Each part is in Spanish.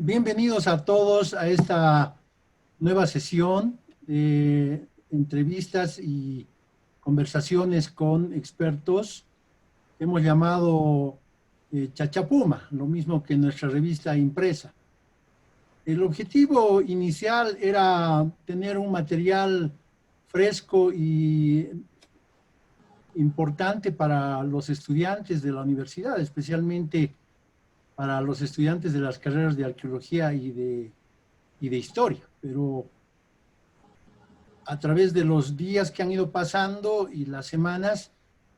Bienvenidos a todos a esta nueva sesión de entrevistas y conversaciones con expertos. Hemos llamado Chachapuma, lo mismo que nuestra revista impresa. El objetivo inicial era tener un material fresco y importante para los estudiantes de la universidad, especialmente para los estudiantes de las carreras de arqueología y de historia, pero a través de los días que han ido pasando y las semanas,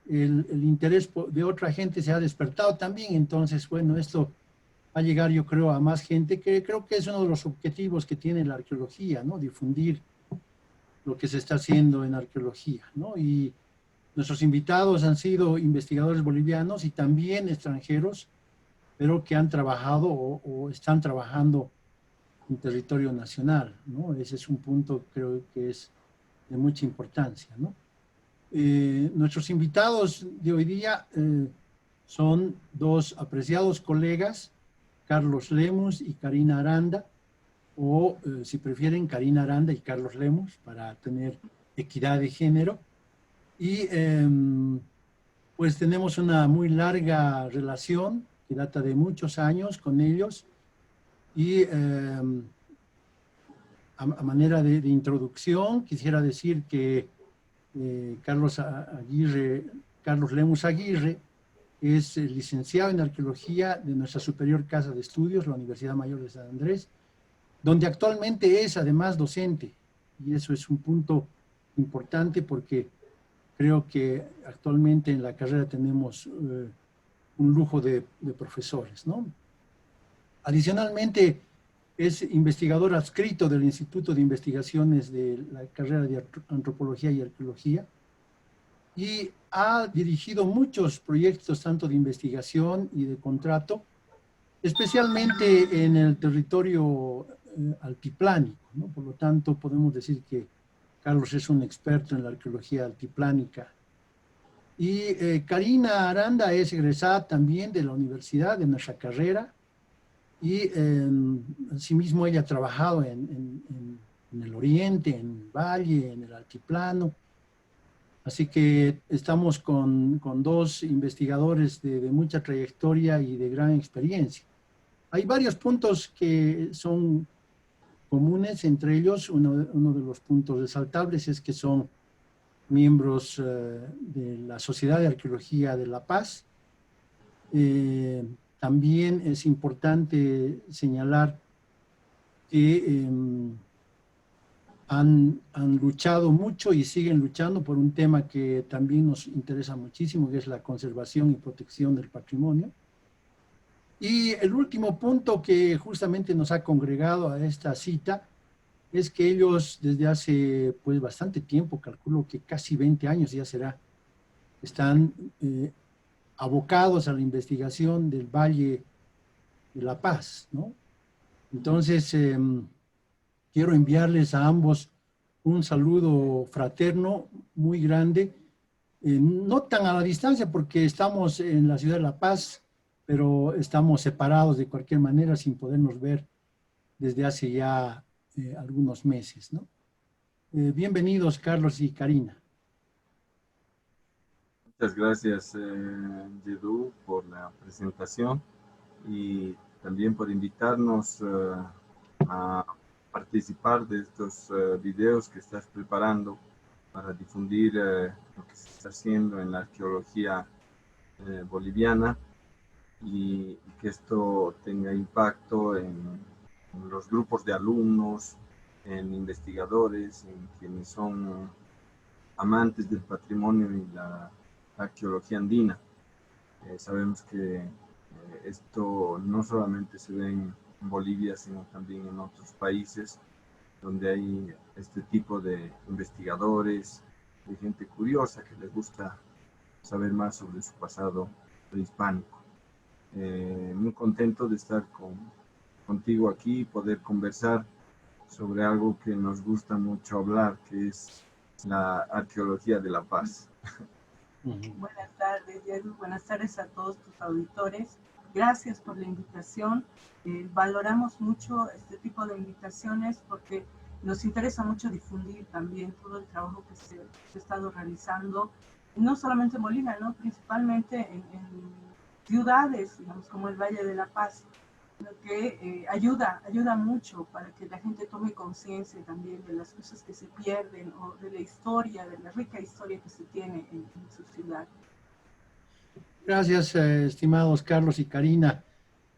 el interés de otra gente se ha despertado también. Entonces, bueno, esto va a llegar, yo creo, a más gente, que creo que es uno de los objetivos que tiene la arqueología, ¿no? Difundir lo que se está haciendo en arqueología, ¿no? Y nuestros invitados han sido investigadores bolivianos y también extranjeros, pero que han trabajado o están trabajando en territorio nacional, ¿no? Ese es un punto, creo que es de mucha importancia, ¿no? Nuestros invitados de hoy día son dos apreciados colegas, Carlos Lemus y Karina Aranda, o si prefieren, Karina Aranda y Carlos Lemus, para tener equidad de género. Y pues tenemos una muy larga relación que data de muchos años con ellos, y a manera de introducción quisiera decir que Carlos Lemus Aguirre es licenciado en arqueología de nuestra superior casa de estudios, la Universidad Mayor de San Andrés, donde actualmente es además docente, y eso es un punto importante porque creo que actualmente en la carrera tenemos un lujo de profesores, ¿no? Adicionalmente, es investigador adscrito del Instituto de Investigaciones de la carrera de Antropología y Arqueología, y ha dirigido muchos proyectos tanto de investigación y de contrato, especialmente en el territorio altiplánico, ¿no? Por lo tanto, podemos decir que Carlos es un experto en la arqueología altiplánica. Y Karina Aranda es egresada también de la universidad, de nuestra carrera, y asimismo ella ha trabajado en el oriente, en el valle, en el altiplano. Así que estamos con dos investigadores de mucha trayectoria y de gran experiencia. Hay varios puntos que son comunes, entre ellos uno de los puntos resaltables es que son miembros de la Sociedad de Arqueología de La Paz. También es importante señalar que han luchado mucho y siguen luchando por un tema que también nos interesa muchísimo, que es la conservación y protección del patrimonio. Y el último punto que justamente nos ha congregado a esta cita es que ellos desde hace pues bastante tiempo, calculo que casi 20 años ya será, están abocados a la investigación del Valle de La Paz, ¿no? Entonces, quiero enviarles a ambos un saludo fraterno muy grande, no tan a la distancia porque estamos en la ciudad de La Paz, pero estamos separados de cualquier manera sin podernos ver desde hace ya algunos meses, ¿no? Bienvenidos, Carlos y Karina. Muchas gracias, Yedú, por la presentación y también por invitarnos a participar de estos videos que estás preparando para difundir lo que se está haciendo en la arqueología boliviana y que esto tenga impacto en los grupos de alumnos, en investigadores, en quienes son amantes del patrimonio y la arqueología andina. Sabemos que esto no solamente se ve en Bolivia, sino también en otros países donde hay este tipo de investigadores, de gente curiosa que les gusta saber más sobre su pasado prehispánico. Muy contento de estar contigo aquí y poder conversar sobre algo que nos gusta mucho hablar, que es la arqueología de la paz. Buenas tardes, Yeru. Buenas tardes a todos tus auditores. gracias por la invitación. Valoramos mucho este tipo de invitaciones porque nos interesa mucho difundir también todo el trabajo que se ha estado realizando, no solamente en Bolivia, ¿no? Principalmente en ciudades, digamos, como el Valle de la Paz, lo que ayuda mucho para que la gente tome conciencia también de las cosas que se pierden o de la historia, de la rica historia que se tiene en su ciudad. Gracias, estimados Carlos y Karina.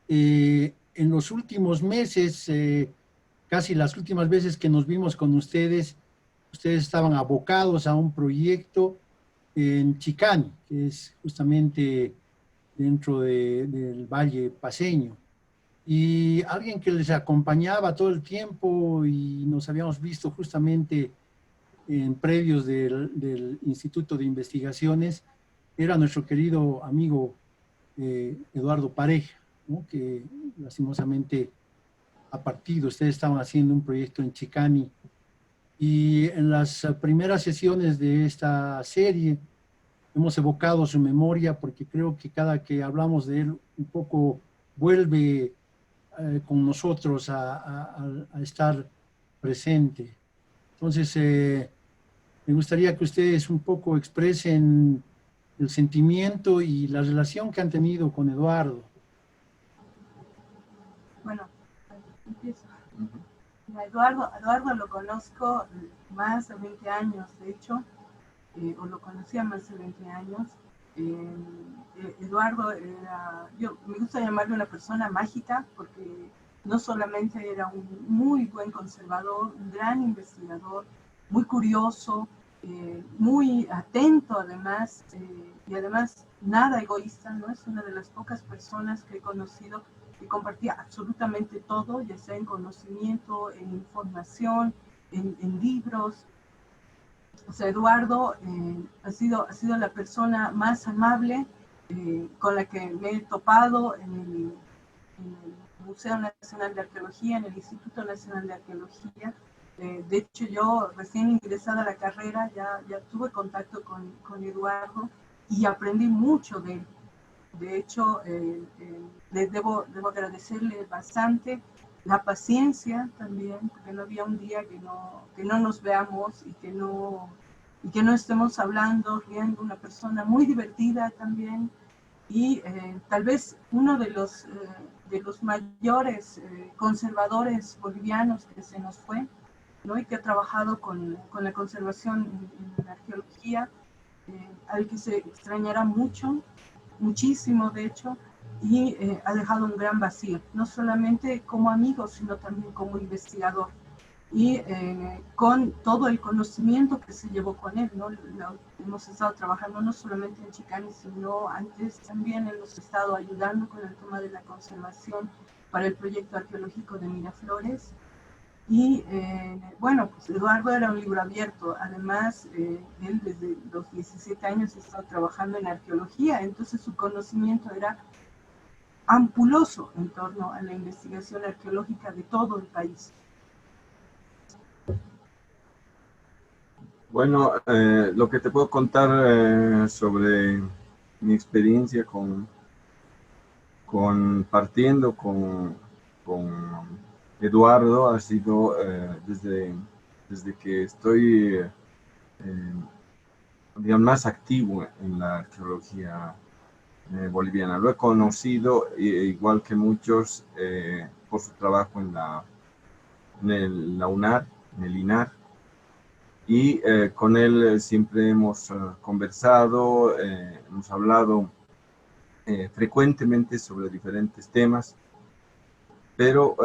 En los últimos meses, casi las últimas veces que nos vimos con ustedes, ustedes estaban abocados a un proyecto en Chicani, que es justamente dentro del Valle Paceño. Y alguien que les acompañaba todo el tiempo y nos habíamos visto justamente en previos del Instituto de Investigaciones, era nuestro querido amigo Eduardo Pareja, ¿no? Que lastimosamente ha partido. Ustedes estaban haciendo un proyecto en Chicani y en las primeras sesiones de esta serie hemos evocado su memoria porque creo que cada que hablamos de él un poco vuelve con nosotros a estar presente. Entonces, me gustaría que ustedes un poco expresen el sentimiento y la relación que han tenido con Eduardo. Bueno, empiezo. Eduardo lo conozco más de 20 años, de hecho, o lo conocía más de 20 años. Eduardo era, yo me gusta llamarle una persona mágica porque no solamente era un muy buen conservador, un gran investigador, muy curioso, muy atento además, y además nada egoísta, ¿no? Es una de las pocas personas que he conocido que compartía absolutamente todo, ya sea en conocimiento, en información, en libros. O sea, Eduardo ha sido la persona más amable con la que me he topado en el Museo Nacional de Arqueología, en el Instituto Nacional de Arqueología. De hecho, yo recién ingresada a la carrera ya tuve contacto con Eduardo y aprendí mucho de él. De hecho, debo agradecerle bastante la paciencia también, porque no había un día que no nos veamos y que no estemos hablando, riendo, una persona muy divertida también. Y tal vez uno de los mayores conservadores bolivianos que se nos fue, ¿no? Y que ha trabajado con la conservación en la arqueología, al que se extrañará mucho, muchísimo de hecho, y ha dejado un gran vacío, no solamente como amigo, sino también como investigador. Y con todo el conocimiento que se llevó con él, ¿no? Hemos estado trabajando no solamente en Chicani, sino antes también hemos estado ayudando con el tema de la conservación para el proyecto arqueológico de Miraflores. Y bueno, pues Eduardo era un libro abierto. Además, él desde los 17 años estaba trabajando en arqueología, entonces su conocimiento era ampuloso en torno a la investigación arqueológica de todo el país. Bueno, lo que te puedo contar sobre mi experiencia partiendo con Eduardo ha sido desde que estoy digamos, más activo en la arqueología boliviana. Lo he conocido, igual que muchos, por su trabajo en la UNAR, en el INAR, y con él siempre hemos conversado, hemos hablado frecuentemente sobre diferentes temas, pero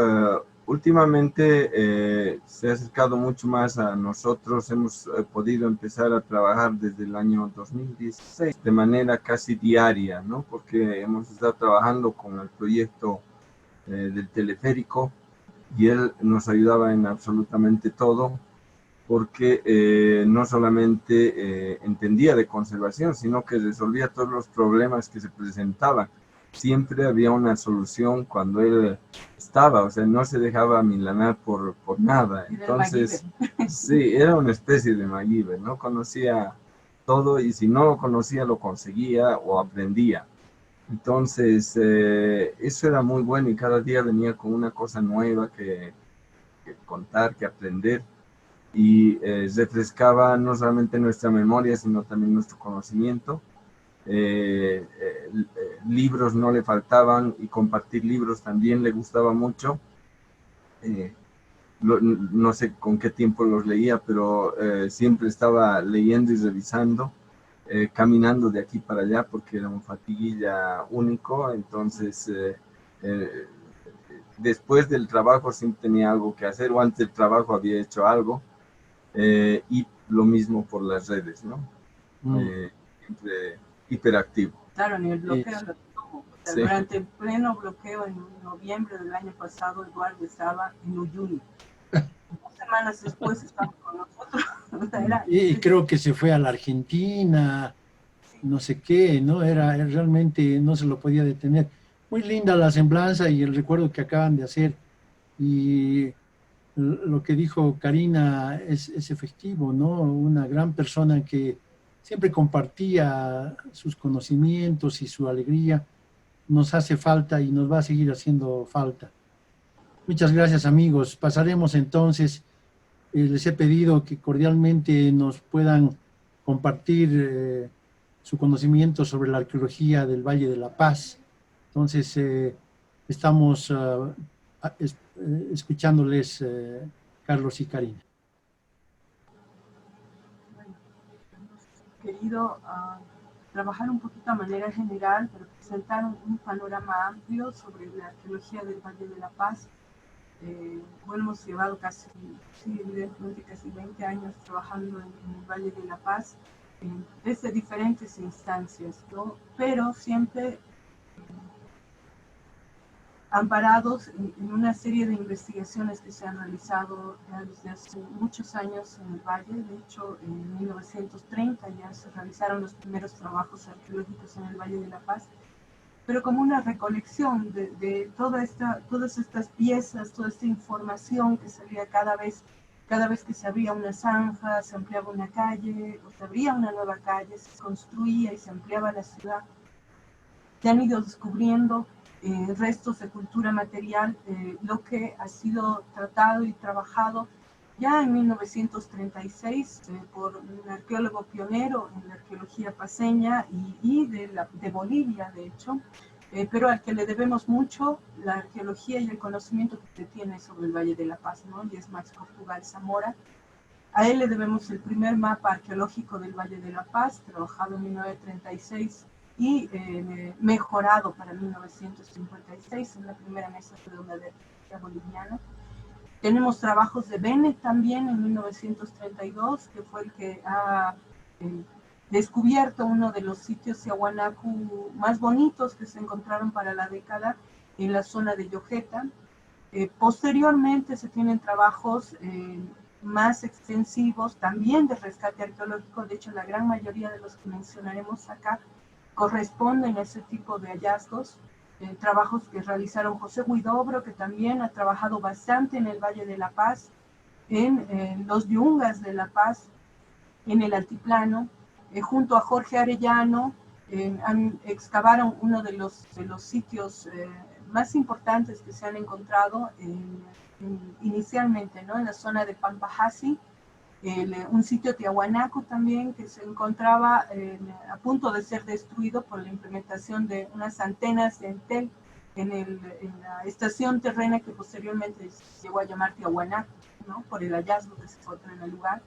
últimamente se ha acercado mucho más a nosotros. Hemos podido empezar a trabajar desde el año 2016 de manera casi diaria, ¿no? Porque hemos estado trabajando con el proyecto del teleférico y él nos ayudaba en absolutamente todo, porque no solamente entendía de conservación, sino que resolvía todos los problemas que se presentaban. Siempre había una solución cuando él estaba, o sea, no se dejaba milanar por nada. Entonces, sí, era una especie de MacGyver, ¿no? Conocía todo y si no lo conocía, lo conseguía o aprendía. Entonces, eso era muy bueno y cada día venía con una cosa nueva que contar, que aprender y refrescaba no solamente nuestra memoria, sino también nuestro conocimiento. Libros no le faltaban y compartir libros también le gustaba mucho. No sé con qué tiempo los leía, pero siempre estaba leyendo y revisando, caminando de aquí para allá porque era un fatiguilla único, entonces después del trabajo siempre tenía algo que hacer o antes del trabajo había hecho algo y lo mismo por las redes, ¿no? Siempre hiperactivo. Claro, ni el bloqueo lo tuvo. O sea, Sí. durante el pleno bloqueo en noviembre del año pasado, Eduardo estaba en Uyuni. 2 semanas después estaba con nosotros. O sea, era Y creo que se fue a la Argentina, no sé qué, ¿no? Era realmente, no se lo podía detener. Muy linda la semblanza y el recuerdo que acaban de hacer. Y lo que dijo Karina es efectivo, ¿no? Una gran persona que siempre compartía sus conocimientos y su alegría. Nos hace falta y nos va a seguir haciendo falta. Muchas gracias, amigos. Pasaremos entonces, les he pedido que cordialmente nos puedan compartir su conocimiento sobre la arqueología del Valle de la Paz. Entonces, estamos escuchándoles, Carlos y Karina. bueno, hemos querido trabajar un poquito a manera general, pero presentar un panorama amplio sobre la arqueología del Valle de la Paz. Bueno, hemos llevado casi 20 años trabajando en el Valle de la Paz, desde diferentes instancias, ¿no? Pero siempre amparados en una serie de investigaciones que se han realizado desde hace muchos años en el Valle. De hecho, en 1930 ya se realizaron los primeros trabajos arqueológicos en el Valle de la Paz, pero como una recolección de todas estas piezas, toda esta información que salía cada vez que se abría una zanja, se ampliaba una calle, o se abría una nueva calle, se construía y se ampliaba la ciudad. Se han ido descubriendo restos de cultura material, lo que ha sido tratado y trabajado ya en 1936 por un arqueólogo pionero en la arqueología paceña y de Bolivia, de hecho, pero al que le debemos mucho la arqueología y el conocimiento que se tiene sobre el Valle de la Paz, ¿no? Y es Max Portugal Zamora. A él le debemos el primer mapa arqueológico del Valle de la Paz, trabajado en 1936 y mejorado para 1956 en la primera mesa redonda de arqueología boliviana. Tenemos trabajos de Bennett también en 1932, que fue el que ha descubierto uno de los sitios Tiahuanacu más bonitos que se encontraron para la década en la zona de Yojeta. Posteriormente se tienen trabajos más extensivos también de rescate arqueológico. De hecho, la gran mayoría de los que mencionaremos acá corresponden a ese tipo de hallazgos. Trabajos que realizaron José Huidobro, que también ha trabajado bastante en el Valle de la Paz, en los Yungas de la Paz, en el Altiplano, junto a Jorge Arellano, excavaron uno de los sitios más importantes que se han encontrado inicialmente, ¿no? En la zona de Pampajasi, un sitio Tiahuanaco también que se encontraba a punto de ser destruido por la implementación de unas antenas de Entel en la estación terrena que posteriormente se llegó a llamar Tiahuanaco, ¿no? Por el hallazgo que se encontró en el lugar.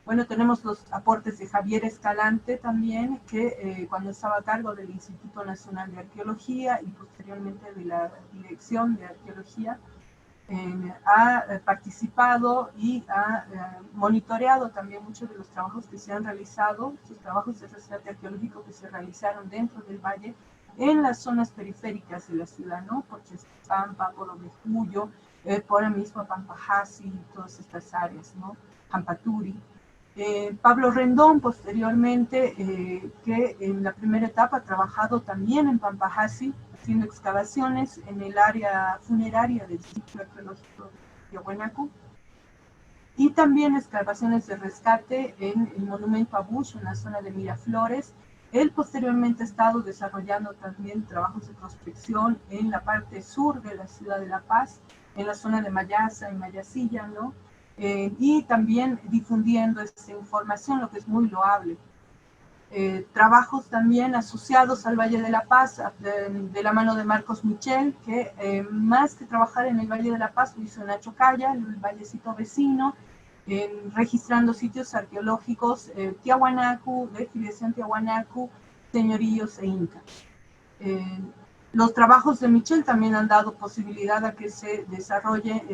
Bueno, tenemos los aportes de Javier Escalante también, que cuando estaba a cargo del Instituto Nacional de Arqueología y posteriormente de la Dirección de Arqueología, ha participado y ha monitoreado también muchos de los trabajos que se han realizado, los trabajos de rescate arqueológico que se realizaron dentro del valle en las zonas periféricas de la ciudad, ¿no? Por Chespampa, por Omejuyo, por el mismo Pampajasi y todas estas áreas, ¿no? Pampaturi. Pablo Rendón, posteriormente, que en la primera etapa ha trabajado también en Pampajasi, haciendo excavaciones en el área funeraria del sitio arqueológico de Tiahuanaco, y también excavaciones de rescate en el monumento a Bush, en la zona de Miraflores, Él posteriormente ha estado desarrollando también trabajos de prospección en la parte sur de la ciudad de La Paz, en la zona de Mayasa y Mayasilla, ¿no? Y también difundiendo esta información, lo que es muy loable. Trabajos también asociados al Valle de La Paz, de la mano de Marcos Michel, que más que trabajar en el Valle de La Paz, lo hizo en Achocaya, el vallecito vecino, registrando sitios arqueológicos, Tiahuanacu, de filiación Tiahuanacu, señoríos e incas. Los trabajos de Michel también han dado posibilidad a que se desarrolle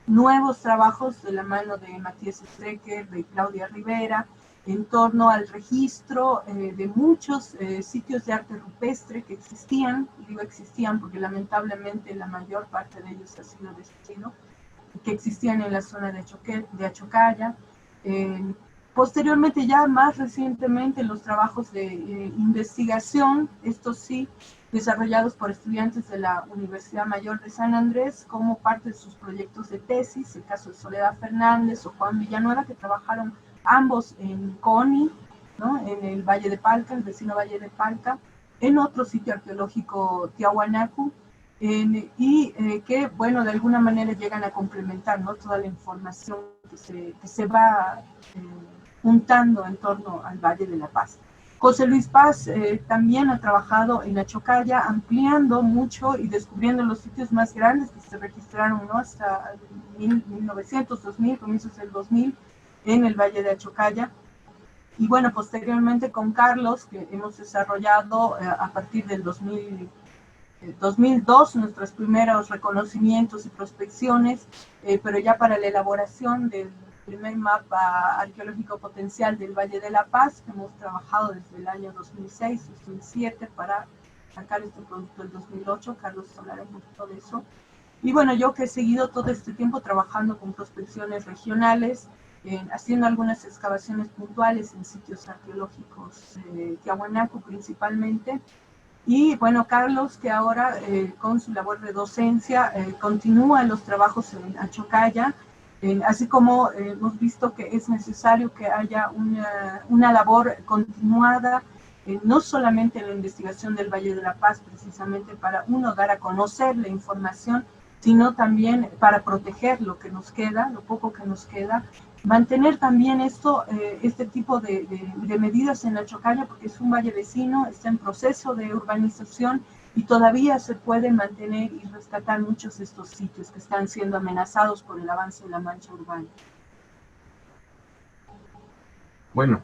nuevos trabajos de la mano de Matías Strecker, de Claudia Rivera, en torno al registro de muchos sitios de arte rupestre que existían, y digo existían porque lamentablemente la mayor parte de ellos ha sido destruido, que existían en la zona de Achocaya. Posteriormente, ya más recientemente, los trabajos de investigación, estos sí, desarrollados por estudiantes de la Universidad Mayor de San Andrés como parte de sus proyectos de tesis, el caso de Soledad Fernández o Juan Villanueva, que trabajaron ambos en CONI, ¿no? En el Valle de Palca, el vecino Valle de Palca, en otro sitio arqueológico Tiahuanacu, que, bueno, de alguna manera llegan a complementar, ¿no? Toda la información que se va juntando en torno al Valle de La Paz. José Luis Paz también ha trabajado en Achocaya, ampliando mucho y descubriendo los sitios más grandes que se registraron, ¿no? Hasta 1900, 2000, comienzos del 2000, en el Valle de Achocaya. Y bueno, posteriormente con Carlos, que hemos desarrollado a partir del 2002 nuestros primeros reconocimientos y prospecciones, pero ya para la elaboración del primer mapa arqueológico potencial del Valle de La Paz, que hemos trabajado desde el año 2006-2007 para sacar este producto del 2008. Carlos hablará un poquito de eso. Y bueno, yo que he seguido todo este tiempo trabajando con prospecciones regionales, haciendo algunas excavaciones puntuales en sitios arqueológicos, Tiahuanacu principalmente. Y bueno, Carlos, que ahora con su labor de docencia continúa los trabajos en Achocaya, así como hemos visto que es necesario que haya una labor continuada, no solamente en la investigación del Valle de La Paz, precisamente para uno dar a conocer la información, sino también para proteger lo que nos queda, lo poco que nos queda, mantener también este tipo de medidas en Achocaya, porque es un valle vecino, está en proceso de urbanización y todavía se puede mantener y rescatar muchos de estos sitios que están siendo amenazados por el avance de la mancha urbana. Bueno,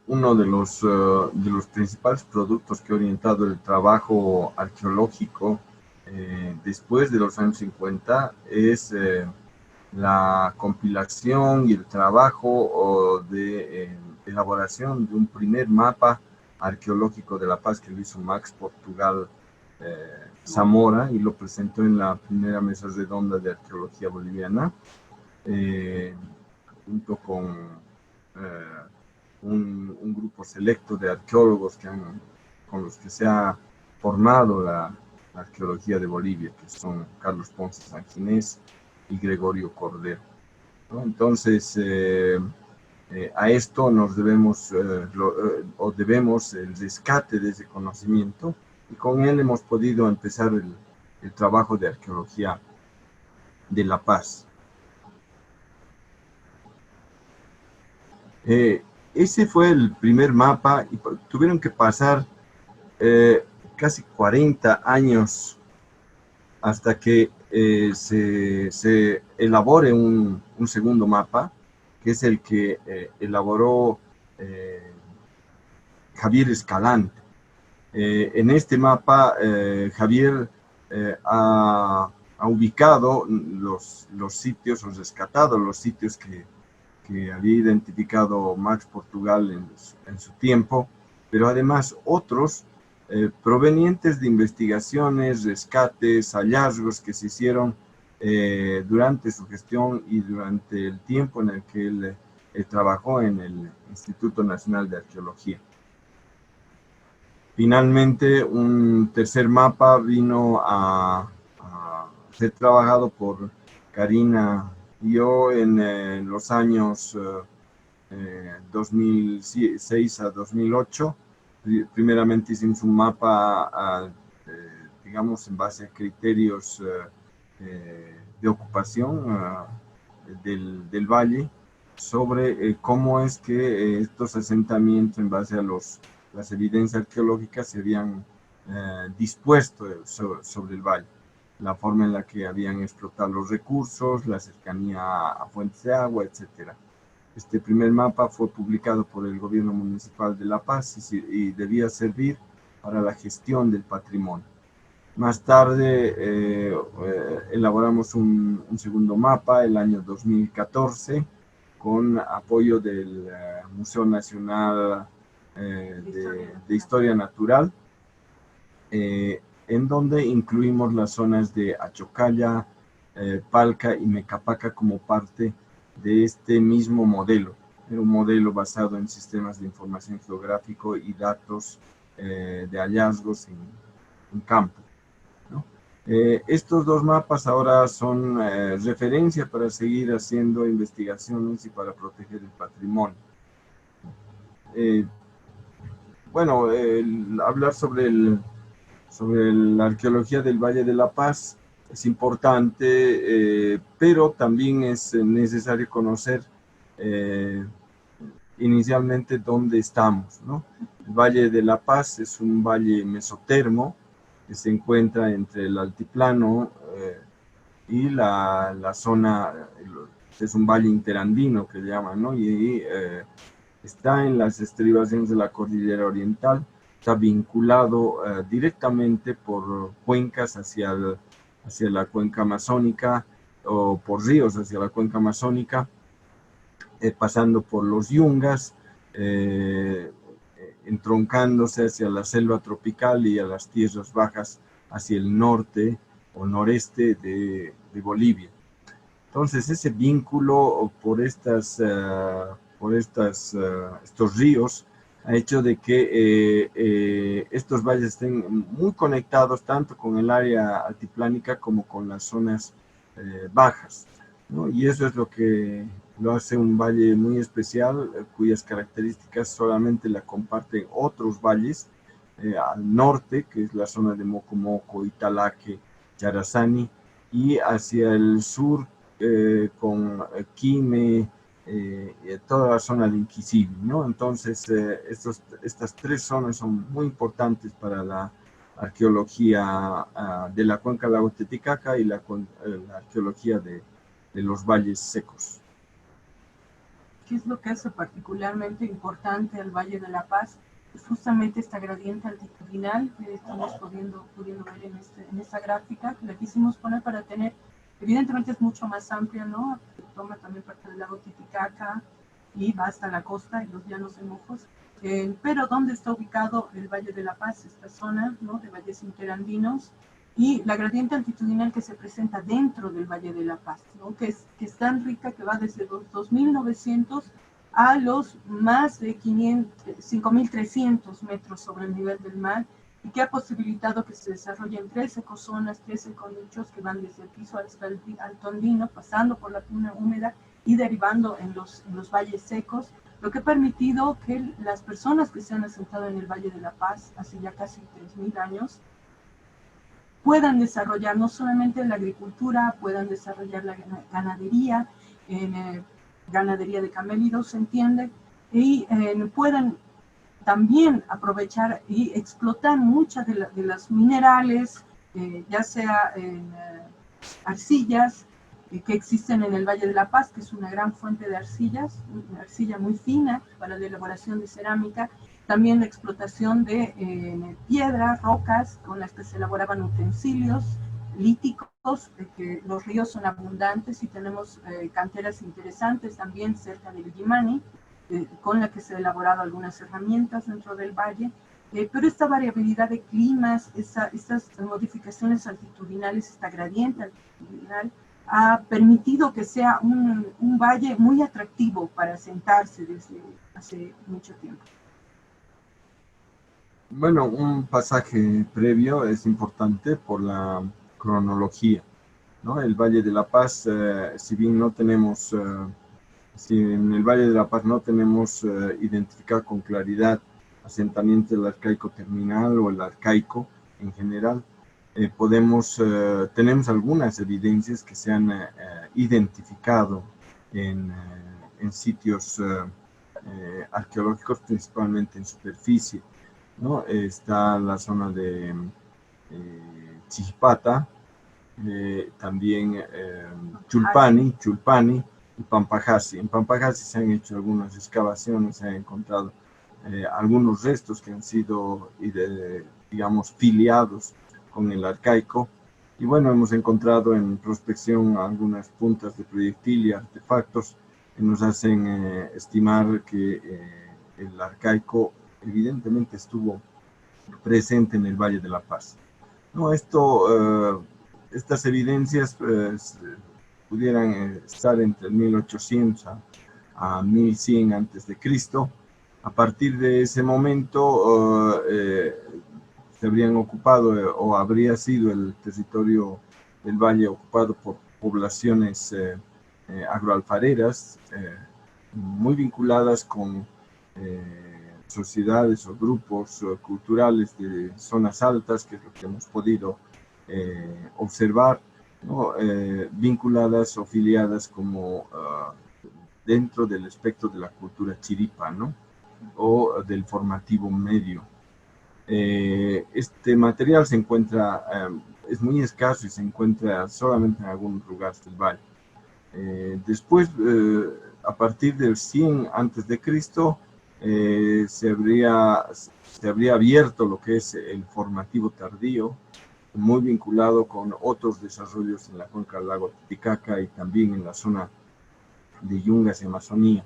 uno de los principales productos que ha orientado el trabajo arqueológico después de los años 50 es la compilación y el trabajo de elaboración de un primer mapa arqueológico de La Paz que lo hizo Max Portugal Zamora y lo presentó en la primera mesa redonda de arqueología boliviana, junto con un grupo selecto de arqueólogos con los que se ha formado la arqueología de Bolivia, que son Carlos Ponce Sanginés y Gregorio Cordero, ¿no? Entonces, a esto nos debemos el rescate de ese conocimiento, y con él hemos podido empezar el trabajo de arqueología de La Paz. Ese fue el primer mapa y tuvieron que pasar casi 40 años hasta que se elabore un segundo mapa, que es el que elaboró Javier Escalante. En este mapa, Javier ha ubicado los sitios, o rescatado los sitios que había identificado Max Portugal en su tiempo, pero además otros provenientes de investigaciones, rescates, hallazgos que se hicieron durante su gestión y durante el tiempo en el que él trabajó en el Instituto Nacional de Arqueología. Finalmente, un tercer mapa vino a ser trabajado por Karina y yo en los años 2006 a 2008, Primeramente hicimos un mapa, digamos, en base a criterios de ocupación del valle, sobre cómo es que estos asentamientos, en base a las evidencias arqueológicas, se habían dispuesto sobre el valle, la forma en la que habían explotado los recursos, la cercanía a fuentes de agua, etcétera. Este primer mapa fue publicado por el gobierno municipal de La Paz y debía servir para la gestión del patrimonio. Más tarde elaboramos un segundo mapa el año 2014 con apoyo del Museo Nacional de Historia Natural, en donde incluimos las zonas de Achocalla, Palca y Mecapaca como parte de este mismo modelo. Era un modelo basado en sistemas de información geográfico y datos de hallazgos en campo, ¿no? Estos dos mapas ahora son referencia para seguir haciendo investigaciones y para proteger el patrimonio. Bueno, hablar sobre la arqueología del Valle de la Paz es importante, pero también es necesario conocer inicialmente dónde estamos, ¿no? El Valle de la Paz es un valle mesotermo que se encuentra entre el altiplano y la zona, es un valle interandino que llaman, ¿no? Y está en las estribaciones de la Cordillera Oriental, está vinculado directamente por cuencas hacia la cuenca amazónica o por ríos hacia la cuenca amazónica, pasando por los yungas, entroncándose hacia la selva tropical y a las tierras bajas hacia el norte o noreste de Bolivia. Entonces ese vínculo por estos ríos ha hecho de que estos valles estén muy conectados tanto con el área altiplánica como con las zonas bajas, ¿no? Y eso es lo que lo hace un valle muy especial, cuyas características solamente la comparten otros valles al norte, que es la zona de Mocomoco, Italaque, Charazani, y hacia el sur con Quime, toda la zona de Inquisivi, ¿no? Entonces, estas tres zonas son muy importantes para la arqueología de la cuenca del lago Titicaca y la arqueología de los valles secos. ¿Qué es lo que hace particularmente importante al Valle de la Paz? Es justamente esta gradiente altitudinal que estamos pudiendo ver en esta gráfica, que la quisimos poner para tener, evidentemente es mucho más amplia, ¿no? Toma también parte del lago Titicaca y va hasta la costa y los llanos de Mojos. Pero ¿dónde está ubicado el Valle de la Paz? Esta zona, ¿no?, de valles interandinos, y la gradiente altitudinal que se presenta dentro del Valle de la Paz, ¿no?, que es tan rica, que va desde los 2.900 a los más de 5.300 metros sobre el nivel del mar, y que ha posibilitado que se desarrollen 3 ecozonas, 3 econichos que van desde el piso hasta el alto andino, pasando por la puna húmeda y derivando en los valles secos, lo que ha permitido que las personas que se han asentado en el Valle de la Paz hace ya casi 3.000 años puedan desarrollar no solamente la agricultura, puedan desarrollar la ganadería, ganadería de camélidos, se entiende, y puedan también aprovechar y explotar muchas de las minerales, ya sea en arcillas, que existen en el Valle de la Paz, que es una gran fuente de arcillas, una arcilla muy fina para la elaboración de cerámica, también la explotación de piedras, rocas, con las que se elaboraban utensilios líticos, que los ríos son abundantes y tenemos canteras interesantes también cerca del Illimani, con la que se han elaborado algunas herramientas dentro del valle, pero esta variabilidad de climas, estas modificaciones altitudinales, esta gradiente altitudinal, ha permitido que sea un valle muy atractivo para asentarse desde hace mucho tiempo. Bueno, un pasaje previo es importante por la cronología, ¿no? El Valle de la Paz, si bien no tenemos, si en el Valle de la Paz no tenemos identificado con claridad asentamiento del arcaico terminal o el arcaico en general, tenemos algunas evidencias que se han identificado en sitios arqueológicos, principalmente en superficie, ¿no? Está la zona de Chijipata, también Chulpani y Pampajasi. En Pampajasi se han hecho algunas excavaciones, se han encontrado algunos restos que han sido, digamos, filiados con el arcaico. Y bueno, hemos encontrado en prospección algunas puntas de proyectil y artefactos que nos hacen estimar que el arcaico evidentemente estuvo presente en el Valle de la Paz. No, estas evidencias pudieran estar entre 1800 a 1100 antes de Cristo. A partir de ese momento se habrían ocupado o habría sido el territorio del valle ocupado por poblaciones agroalfareras muy vinculadas con sociedades o grupos culturales de zonas altas, que es lo que hemos podido observar, ¿no? Vinculadas o filiadas como dentro del espectro de la cultura chiripa, ¿no? O del formativo medio. Este material se encuentra, es muy escaso y se encuentra solamente en algunos lugares del valle. Después, a partir del 100 antes de Cristo, se habría abierto lo que es el formativo tardío, muy vinculado con otros desarrollos en la cuenca del lago Titicaca y también en la zona de Yungas y Amazonía.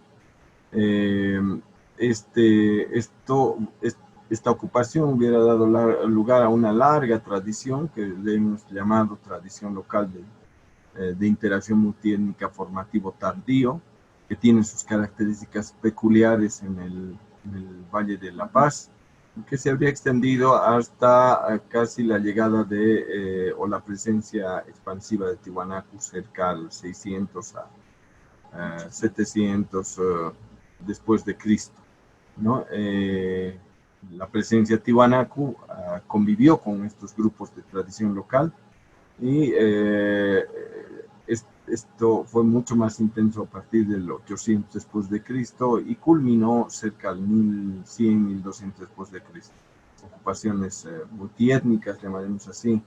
Esta ocupación hubiera dado lugar a una larga tradición que le hemos llamado tradición local de interacción multiétnica formativo tardío, que tiene sus características peculiares en el Valle de la Paz, que se habría extendido hasta casi la llegada o la presencia expansiva de Tiwanaku cerca al 600 a 700 después de Cristo, ¿no? La presencia Tiwanaku convivió con estos grupos de tradición local y esto fue mucho más intenso a partir del 800 después de Cristo y culminó cerca del 1100, 1200 después de Cristo. Ocupaciones multiétnicas, llamaremos así,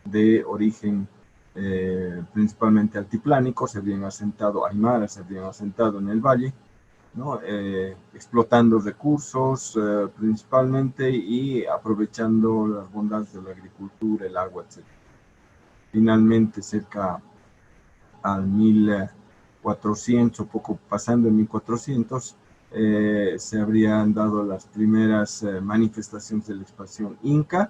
de origen principalmente altiplánico, se habían asentado, aymaras se habían asentado en el valle, ¿no? Explotando recursos principalmente y aprovechando las bondades de la agricultura, el agua, etc. Finalmente, cerca al 1400, poco pasando en 1400, se habrían dado las primeras manifestaciones de la expansión inca,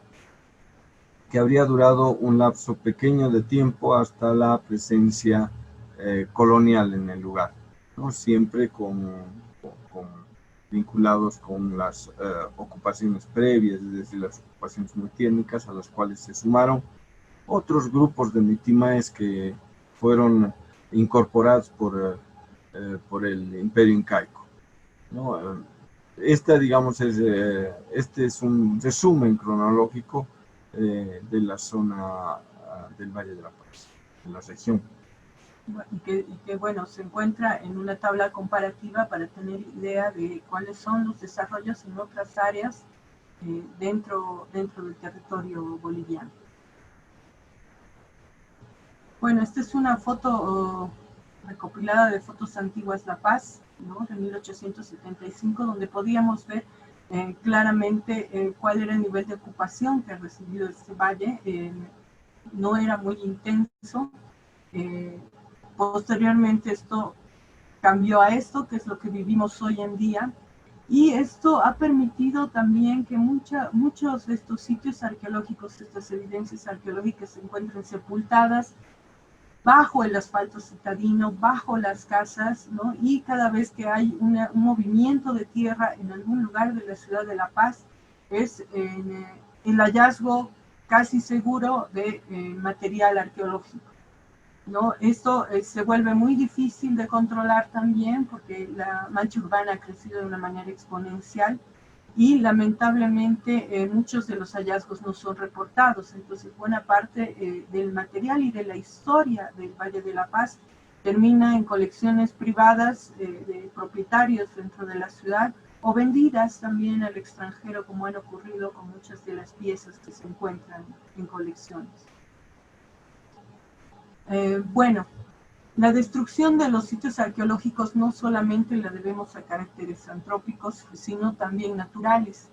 que habría durado un lapso pequeño de tiempo hasta la presencia colonial en el lugar, ¿no? Siempre vinculados con las ocupaciones previas, es decir, las ocupaciones multiétnicas, a las cuales se sumaron otros grupos de mitimaes que fueron incorporados por el Imperio Incaico, ¿no? Digamos, este es un resumen cronológico de la zona del Valle de la Paz, de la región. Y que, bueno, se encuentra en una tabla comparativa para tener idea de cuáles son los desarrollos en otras áreas dentro del territorio boliviano. Bueno, esta es una foto recopilada de fotos antiguas La Paz, ¿no? De 1875, donde podíamos ver claramente cuál era el nivel de ocupación que ha recibido este valle. No era muy intenso. Posteriormente esto cambió a esto, que es lo que vivimos hoy en día, y esto ha permitido también que muchos de estos sitios arqueológicos, estas evidencias arqueológicas, se encuentren sepultadas bajo el asfalto citadino, bajo las casas, ¿no? Y cada vez que hay un movimiento de tierra en algún lugar de la ciudad de La Paz, es el hallazgo casi seguro de material arqueológico, ¿no? Esto se vuelve muy difícil de controlar también porque la mancha urbana ha crecido de una manera exponencial y lamentablemente muchos de los hallazgos no son reportados. Entonces buena parte del material y de la historia del Valle de la Paz termina en colecciones privadas de propietarios dentro de la ciudad o vendidas también al extranjero, como han ocurrido con muchas de las piezas que se encuentran en colecciones. Bueno, la destrucción de los sitios arqueológicos no solamente la debemos a caracteres antrópicos, sino también naturales.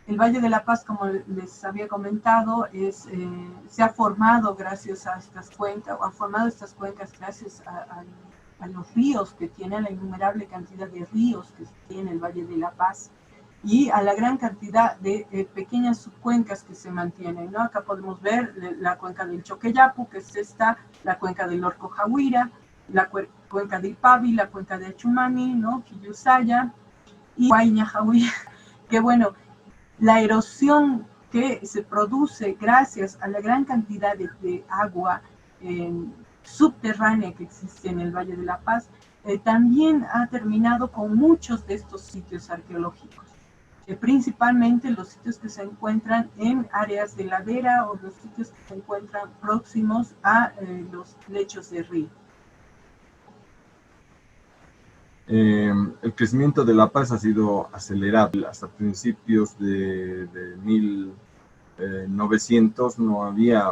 El Valle de la Paz, como les había comentado, se ha formado gracias a estas cuencas, o ha formado estas cuencas gracias a los ríos que tiene, la innumerable cantidad de ríos que tiene el Valle de la Paz, y a la gran cantidad de pequeñas subcuencas que se mantienen, ¿no? Acá podemos ver la cuenca del Choqueyapu, que es esta, la cuenca del Orco Jahuira, la cuenca de Ipavi, la cuenca de Achumani, ¿no? Quillusaya y Huayna Jahuira, que bueno, la erosión que se produce gracias a la gran cantidad de agua subterránea que existe en el Valle de la Paz, también ha terminado con muchos de estos sitios arqueológicos. Principalmente los sitios que se encuentran en áreas de ladera o los sitios que se encuentran próximos a los lechos de río. El crecimiento de La Paz ha sido acelerado. Hasta principios de 1900 no había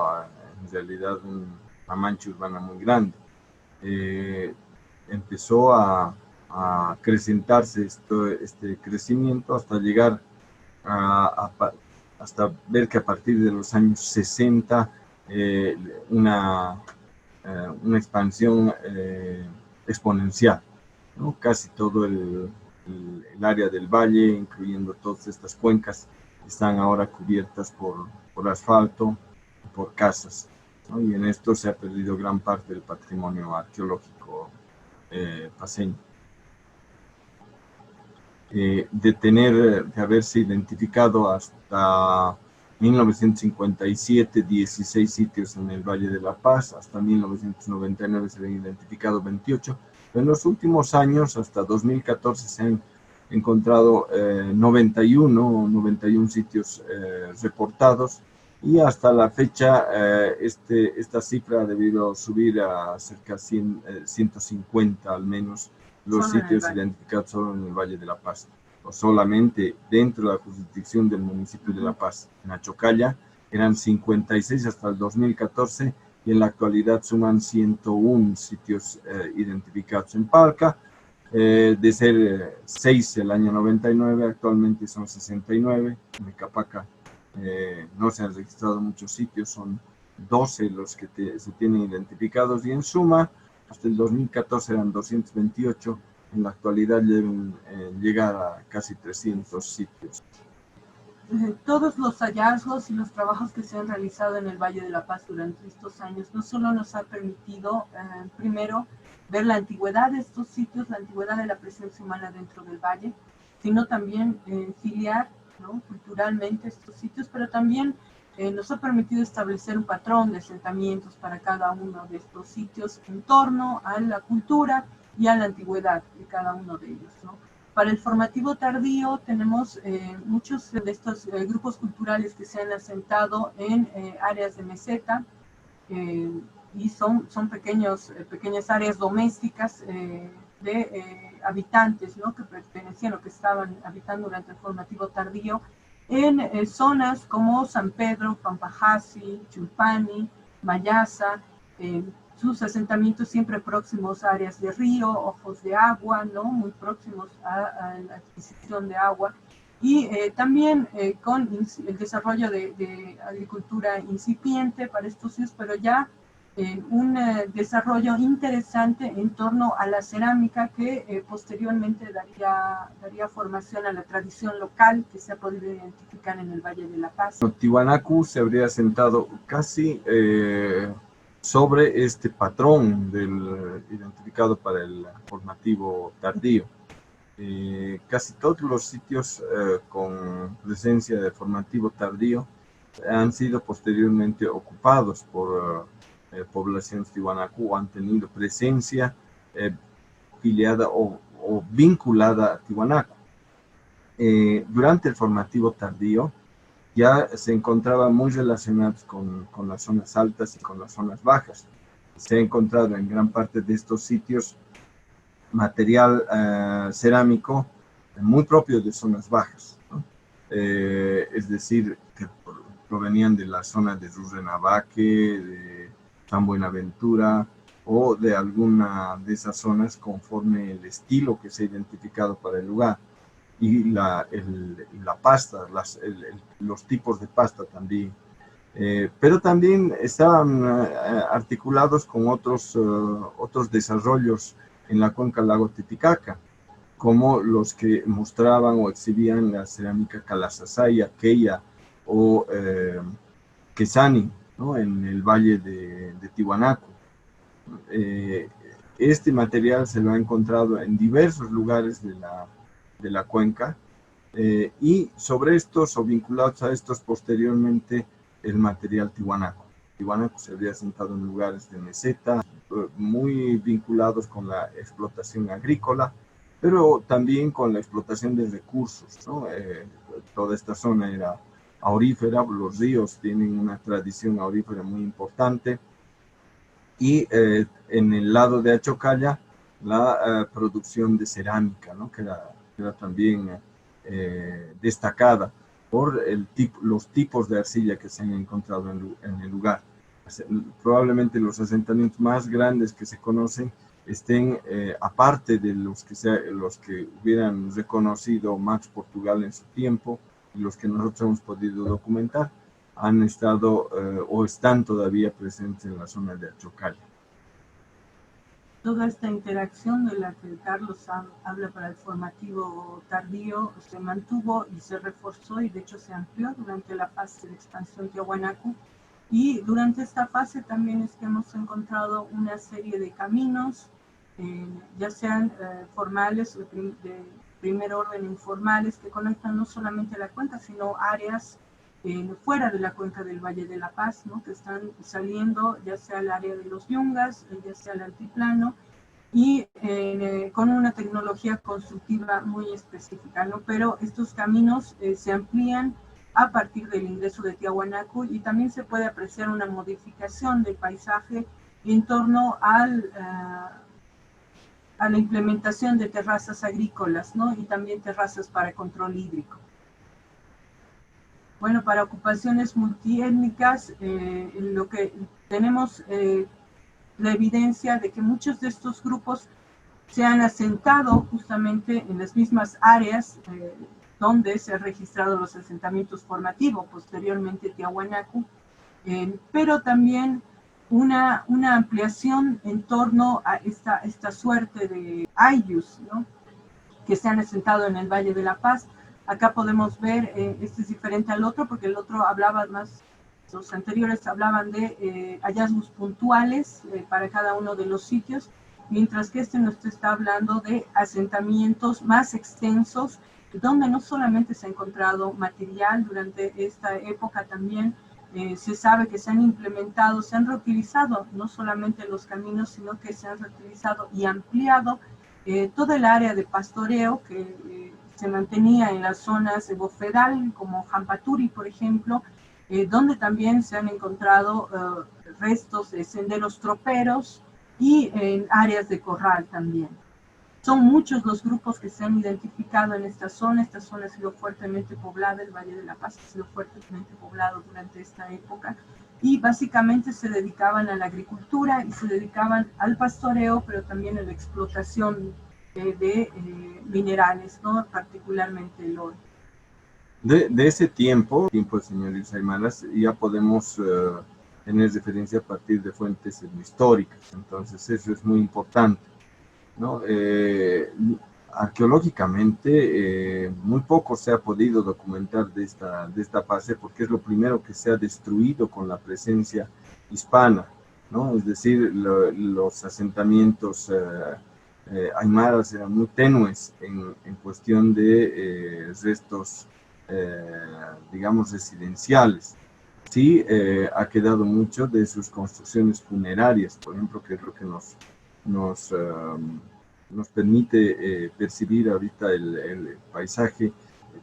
en realidad una mancha urbana muy grande. Empezó a acrecentarse este crecimiento hasta llegar hasta ver que a partir de los años 60 una expansión exponencial, ¿no? Casi todo el área del valle, incluyendo todas estas cuencas, están ahora cubiertas por asfalto, por casas, ¿no? Y en esto se ha perdido gran parte del patrimonio arqueológico paceño. De haberse identificado hasta 1957 16 sitios en el Valle de la Paz, hasta 1999 se habían identificado 28, pero en los últimos años, hasta 2014, se han encontrado 91 sitios reportados, y hasta la fecha esta cifra ha debido subir a cerca de 150 al menos los sitios identificados solo en el Valle de la Paz, o solamente dentro de la jurisdicción del municipio de La Paz. En Achocalla eran 56 hasta el 2014, y en la actualidad suman 101 sitios identificados. En Palca, de ser 6 el año 99, actualmente son 69. En Capaca no se han registrado muchos sitios, son 12 los que se tienen identificados, y en suma, hasta el 2014 eran 228, en la actualidad deben llegar a casi 300 sitios. Todos los hallazgos y los trabajos que se han realizado en el Valle de la Paz durante estos años no solo nos ha permitido, primero, ver la antigüedad de estos sitios, la antigüedad de la presencia humana dentro del valle, sino también filiar, ¿no?, culturalmente estos sitios, pero también nos ha permitido establecer un patrón de asentamientos para cada uno de estos sitios en torno a la cultura y a la antigüedad de cada uno de ellos, ¿no? Para el formativo tardío tenemos muchos de estos grupos culturales que se han asentado en áreas de meseta, y son pequeñas áreas domésticas de habitantes, ¿no?, que pertenecían o que estaban habitando durante el formativo tardío en zonas como San Pedro, Pampajasi, Chulpani, Mayasa, sus asentamientos siempre próximos a áreas de río, ojos de agua, ¿no?, muy próximos a la adquisición de agua, y también con el desarrollo de agricultura incipiente para estos sitios, pero ya un desarrollo interesante en torno a la cerámica que posteriormente daría formación a la tradición local que se ha podido identificar en el Valle de la Paz. Tiwanaku se habría asentado casi sobre este patrón identificado para el formativo tardío. Casi todos los sitios con presencia de formativo tardío han sido posteriormente ocupados por poblaciones Tiwanaku, han tenido presencia filiada o vinculada a Tiwanaku. durante el formativo tardío ya se encontraba muy relacionados con las zonas altas y con las zonas bajas. Se ha encontrado en gran parte de estos sitios material cerámico muy propio de zonas bajas, ¿no? Es decir, que provenían de la zona de Rurrenabaque, de San Buenaventura, o de alguna de esas zonas conforme el estilo que se ha identificado para el lugar. Y la pasta, los tipos de pasta también. Pero también estaban articulados con otros desarrollos en la cuenca del lago Titicaca, como los que mostraban o exhibían la cerámica Calasasaya, Queya o Quesani, ¿no? En el valle de Tiwanaku. Este material se lo ha encontrado en diversos lugares de la cuenca, y sobre estos o vinculados a estos posteriormente el material Tiwanaku. Tiwanaku se había asentado en lugares de meseta, muy vinculados con la explotación agrícola, pero también con la explotación de recursos, ¿no? Toda esta zona era aurífera, los ríos tienen una tradición aurífera muy importante, y en el lado de Achocalla la producción de cerámica, ¿no? que era también destacada por los tipos de arcilla que se han encontrado en el lugar. Probablemente los asentamientos más grandes que se conocen estén, aparte de los que hubieran reconocido Max Portugal en su tiempo, y los que nosotros hemos podido documentar, han estado o están todavía presentes en la zona de Achocalla. Toda esta interacción de la que Carlos habla para el formativo tardío se mantuvo y se reforzó, y de hecho se amplió durante la fase de expansión Tiahuanaco. Y durante esta fase también es que hemos encontrado una serie de caminos, ya sean formales o de primer orden informales, que conectan no solamente la cuenca, sino áreas fuera de la cuenca del Valle de la Paz, ¿no? Que están saliendo ya sea al área de los Yungas, ya sea al altiplano, y con una tecnología constructiva muy específica, ¿no? Pero estos caminos se amplían a partir del ingreso de Tiahuanaco, y también se puede apreciar una modificación del paisaje en torno a la implementación de terrazas agrícolas, ¿no? Y también terrazas para control hídrico. Bueno, para ocupaciones multiétnicas, lo que tenemos la evidencia de que muchos de estos grupos se han asentado justamente en las mismas áreas donde se han registrado los asentamientos formativos, posteriormente Tiahuanaco, pero también una ampliación en torno a esta suerte de ayllus, ¿no? Que se han asentado en el Valle de la Paz. Acá podemos ver, este es diferente al otro, porque el otro hablaba más, los anteriores hablaban de hallazgos puntuales para cada uno de los sitios, mientras que este nos está hablando de asentamientos más extensos, donde no solamente se ha encontrado material durante esta época, también se sabe que se han implementado, se han reutilizado no solamente los caminos, sino que se han reutilizado y ampliado toda el área de pastoreo que se mantenía en las zonas de Bofedal, como Jampaturi, por ejemplo, donde también se han encontrado restos de senderos troperos y en áreas de corral también. Son muchos los grupos que se han identificado en esta zona ha sido fuertemente poblada, el Valle de la Paz ha sido fuertemente poblado durante esta época, y básicamente se dedicaban a la agricultura y se dedicaban al pastoreo, pero también a la explotación de minerales, ¿no? Particularmente el oro. De ese tiempo del señor Isaimalas, ya podemos tener referencia a partir de fuentes históricas, entonces eso es muy importante, ¿no? Arqueológicamente muy poco se ha podido documentar de esta fase, porque es lo primero que se ha destruido con la presencia hispana, ¿no? Es decir, los asentamientos aymaras eran muy tenues en cuestión de restos, digamos, residenciales. Sí, ha quedado mucho de sus construcciones funerarias, por ejemplo, que es lo que nos permite percibir ahorita el paisaje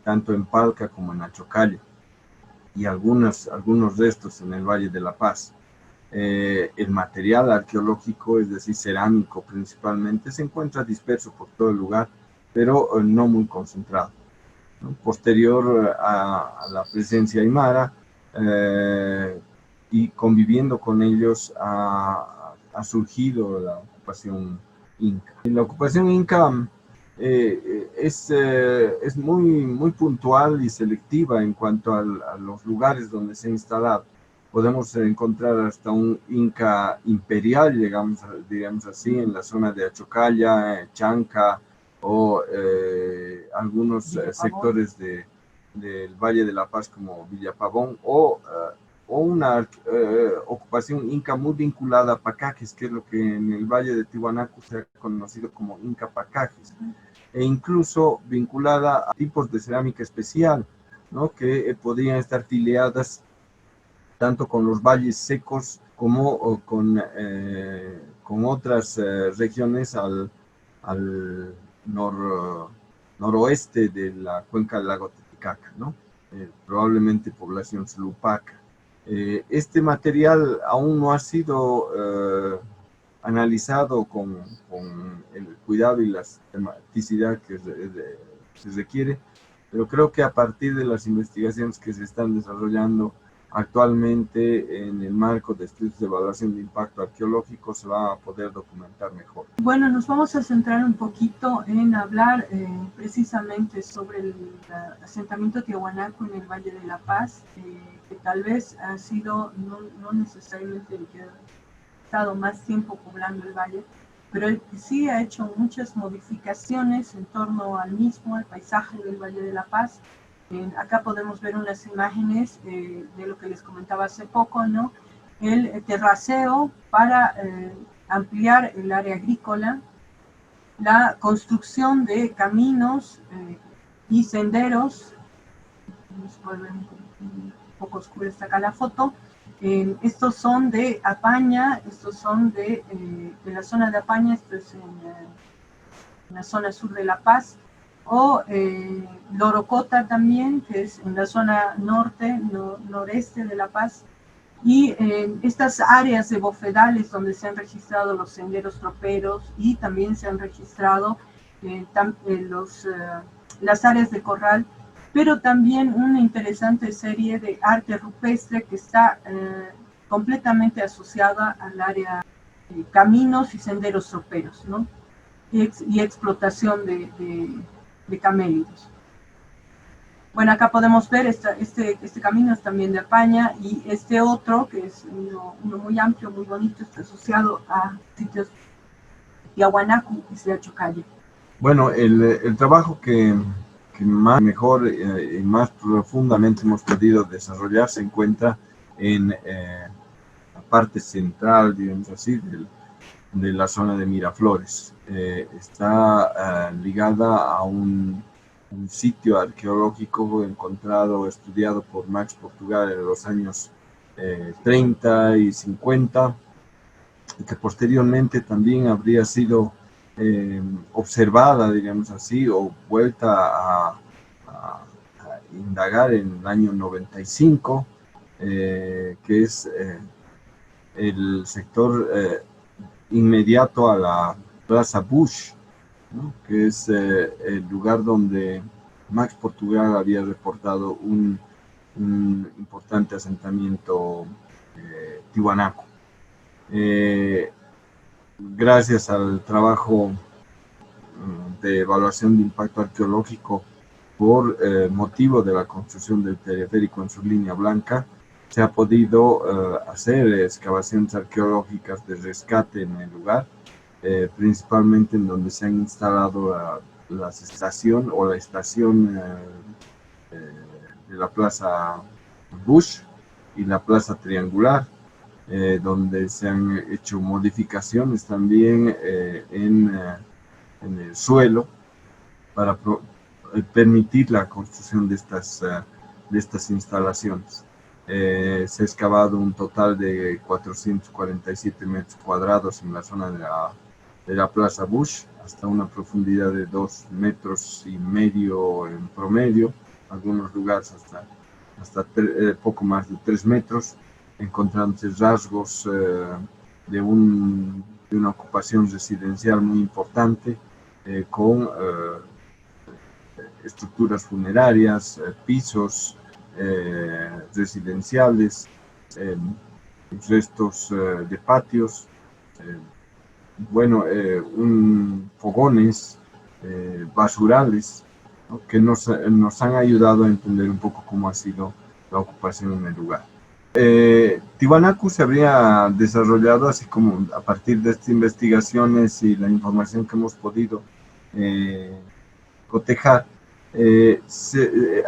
tanto en Palca como en Achocalla, y algunos restos en el Valle de la Paz. El material arqueológico, es decir, cerámico principalmente, se encuentra disperso por todo el lugar, pero no muy concentrado, ¿no? Posterior a la presencia aymara y conviviendo con ellos ha surgido la ocupación inca. La ocupación inca es muy puntual y selectiva en cuanto a los lugares donde se ha instalado. Podemos encontrar hasta un inca imperial, digamos así, en la zona de Achocalla, Chanca, o algunos sectores del Valle de la Paz como Villapavón, o una ocupación inca muy vinculada a Pacajes, que es lo que en el Valle de Tiwanaku se ha conocido como Inca Pacajes, e incluso vinculada a tipos de cerámica especial, ¿no? Que podrían estar filiadas tanto con los valles secos como con otras regiones al noroeste de la cuenca del lago Titicaca, ¿no? Probablemente población Sulupaca. Este material aún no ha sido analizado con el cuidado y la sistematicidad que se requiere, pero creo que a partir de las investigaciones que se están desarrollando actualmente en el marco de estudios de evaluación de impacto arqueológico se va a poder documentar mejor. Bueno, nos vamos a centrar un poquito en hablar precisamente sobre el asentamiento tiahuanaco en el Valle de la Paz, que tal vez ha sido, no necesariamente el que ha estado más tiempo poblando el valle, pero el que sí ha hecho muchas modificaciones en torno al mismo, al paisaje del Valle de la Paz. Acá podemos ver unas imágenes de lo que les comentaba hace poco, ¿no? El terraceo para ampliar el área agrícola, la construcción de caminos y senderos. Vamos a ver un poco oscura está acá la foto. Estos son de Apaña, estos son de la zona de Apaña, esto es en la zona sur de La Paz, o Lorocota también, que es en la zona noreste de La Paz, y estas áreas de bofedales donde se han registrado los senderos troperos y también se han registrado las áreas de corral, pero también una interesante serie de arte rupestre que está completamente asociada al área de caminos y senderos troperos, ¿no? Y explotación de camélidos. Bueno, acá podemos ver este camino es también de Apaña, y este otro, que es uno muy amplio, muy bonito, está asociado a sitios de Tiahuanacu y de Achocalla. Bueno, el trabajo que más mejor y más profundamente hemos podido desarrollar se encuentra en la parte central, digamos así, de la zona de Miraflores. Está ligada a un sitio arqueológico encontrado, estudiado por Max Portugal en los años 30 y 50, y que posteriormente también habría sido observada, digamos así, o vuelta a indagar en el año 95, que es el sector inmediato a la Plaza Bush, ¿no? Que es el lugar donde Max Portugal había reportado un importante asentamiento tiwanaku. Gracias al trabajo de evaluación de impacto arqueológico por motivo de la construcción del teleférico en su línea blanca, se ha podido hacer excavaciones arqueológicas de rescate en el lugar, principalmente en donde se han instalado la estación de la Plaza Bush y la Plaza Triangular, donde se han hecho modificaciones también en el suelo para permitir la construcción de estas instalaciones. Se ha excavado un total de 447 metros cuadrados en la zona de la Plaza Bush, hasta una profundidad de 2,5 metros en promedio, algunos lugares hasta poco más de 3 metros, encontrándose rasgos de una ocupación residencial muy importante, con estructuras funerarias, pisos residenciales, restos de patios, fogones, basurales, ¿no? Que nos han ayudado a entender un poco cómo ha sido la ocupación en el lugar. Tiwanaku se habría desarrollado, así como a partir de estas investigaciones y la información que hemos podido cotejar,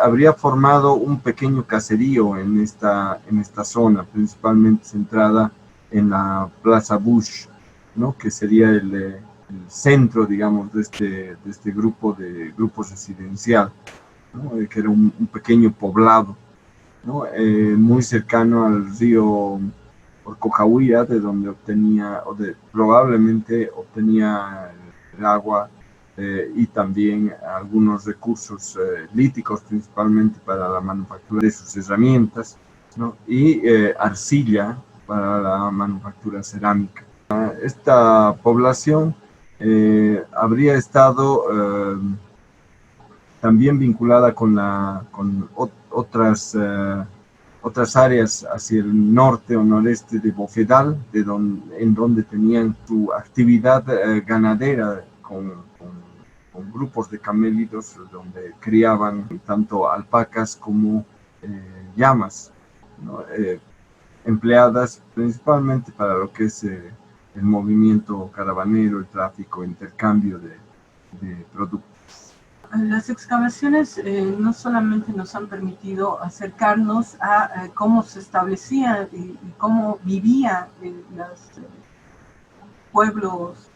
habría formado un pequeño caserío en esta zona, principalmente centrada en la Plaza Bush, ¿no? Que sería el centro, digamos, de este grupo residencial, ¿no? Que era un pequeño poblado, ¿no? Muy cercano al río Orcojahuira, de donde probablemente obtenía el agua y también algunos recursos líticos, principalmente para la manufactura de sus herramientas, ¿no? Y arcilla para la manufactura cerámica. Esta población habría estado también vinculada con otras áreas hacia el norte o noreste de Bofedal, en donde tenían su actividad ganadera con grupos de camélidos, donde criaban tanto alpacas como llamas, ¿no? Empleadas principalmente para lo que es el movimiento caravanero, el tráfico, intercambio de productos. Las excavaciones no solamente nos han permitido acercarnos a cómo se establecían y cómo vivían los pueblos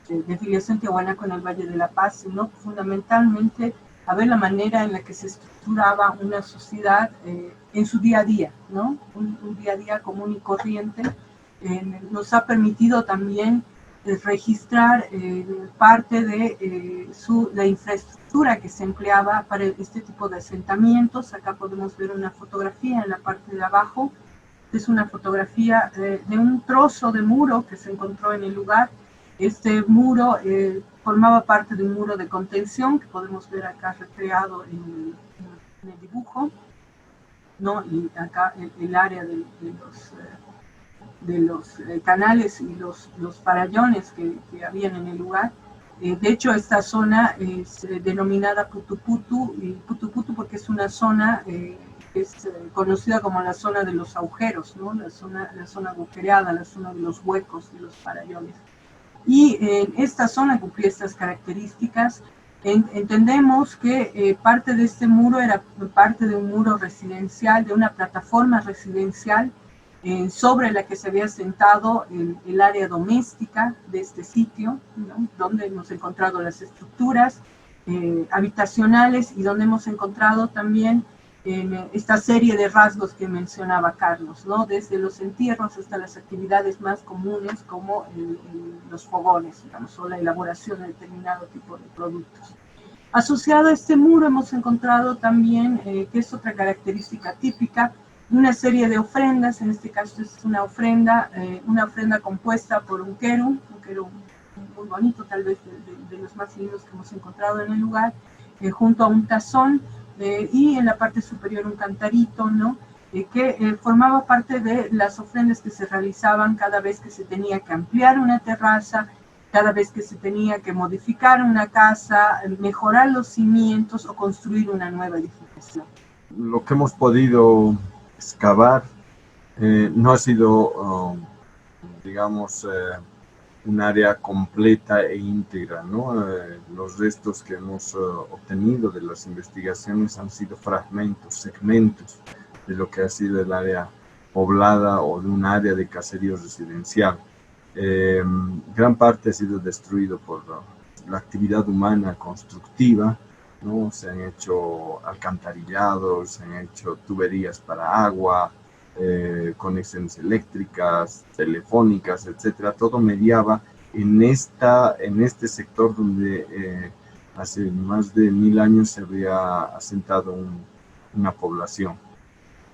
de filiación tiahuanaco en el Valle de la Paz, sino fundamentalmente a ver la manera en la que se estructuraba una sociedad en su día a día, ¿no? Un día a día común y corriente. Nos ha permitido también registrar parte de la infraestructura que se empleaba para este tipo de asentamientos. Acá podemos ver una fotografía en la parte de abajo. Es una fotografía de un trozo de muro que se encontró en el lugar. Este muro formaba parte de un muro de contención que podemos ver acá recreado en el dibujo, ¿no? Y acá el área de los canales y los farallones que habían en el lugar. De hecho, esta zona es denominada Putuputu, y Putuputu porque es una zona que es conocida como la zona de los agujeros, ¿no? La zona agujereada, la zona de los huecos de los farallones. Y en esta zona cumplía estas características. Entendemos que parte de este muro era parte de un muro residencial, de una plataforma residencial sobre la que se había asentado el área doméstica de este sitio, ¿no? Donde hemos encontrado las estructuras habitacionales y donde hemos encontrado también esta serie de rasgos que mencionaba Carlos, ¿no? Desde los entierros hasta las actividades más comunes como los fogones, digamos, o la elaboración de determinado tipo de productos. Asociado a este muro hemos encontrado también, que es otra característica típica, una serie de ofrendas. En este caso es una ofrenda compuesta por un queru muy bonito, tal vez de los más lindos que hemos encontrado en el lugar, junto a un tazón, y en la parte superior un cantarito, ¿no? Que formaba parte de las ofrendas que se realizaban cada vez que se tenía que ampliar una terraza, cada vez que se tenía que modificar una casa, mejorar los cimientos o construir una nueva edificación. Lo que hemos podido excavar no ha sido, digamos, un área completa e íntegra, ¿no? Los restos que hemos obtenido de las investigaciones han sido fragmentos, segmentos de lo que ha sido el área poblada o de un área de caserío residencial. Gran parte ha sido destruido por la actividad humana constructiva, ¿no? Se han hecho alcantarillados, se han hecho tuberías para agua, conexiones eléctricas, telefónicas, etcétera. Todo mediaba en este sector donde hace más de 1000 años se había asentado una población.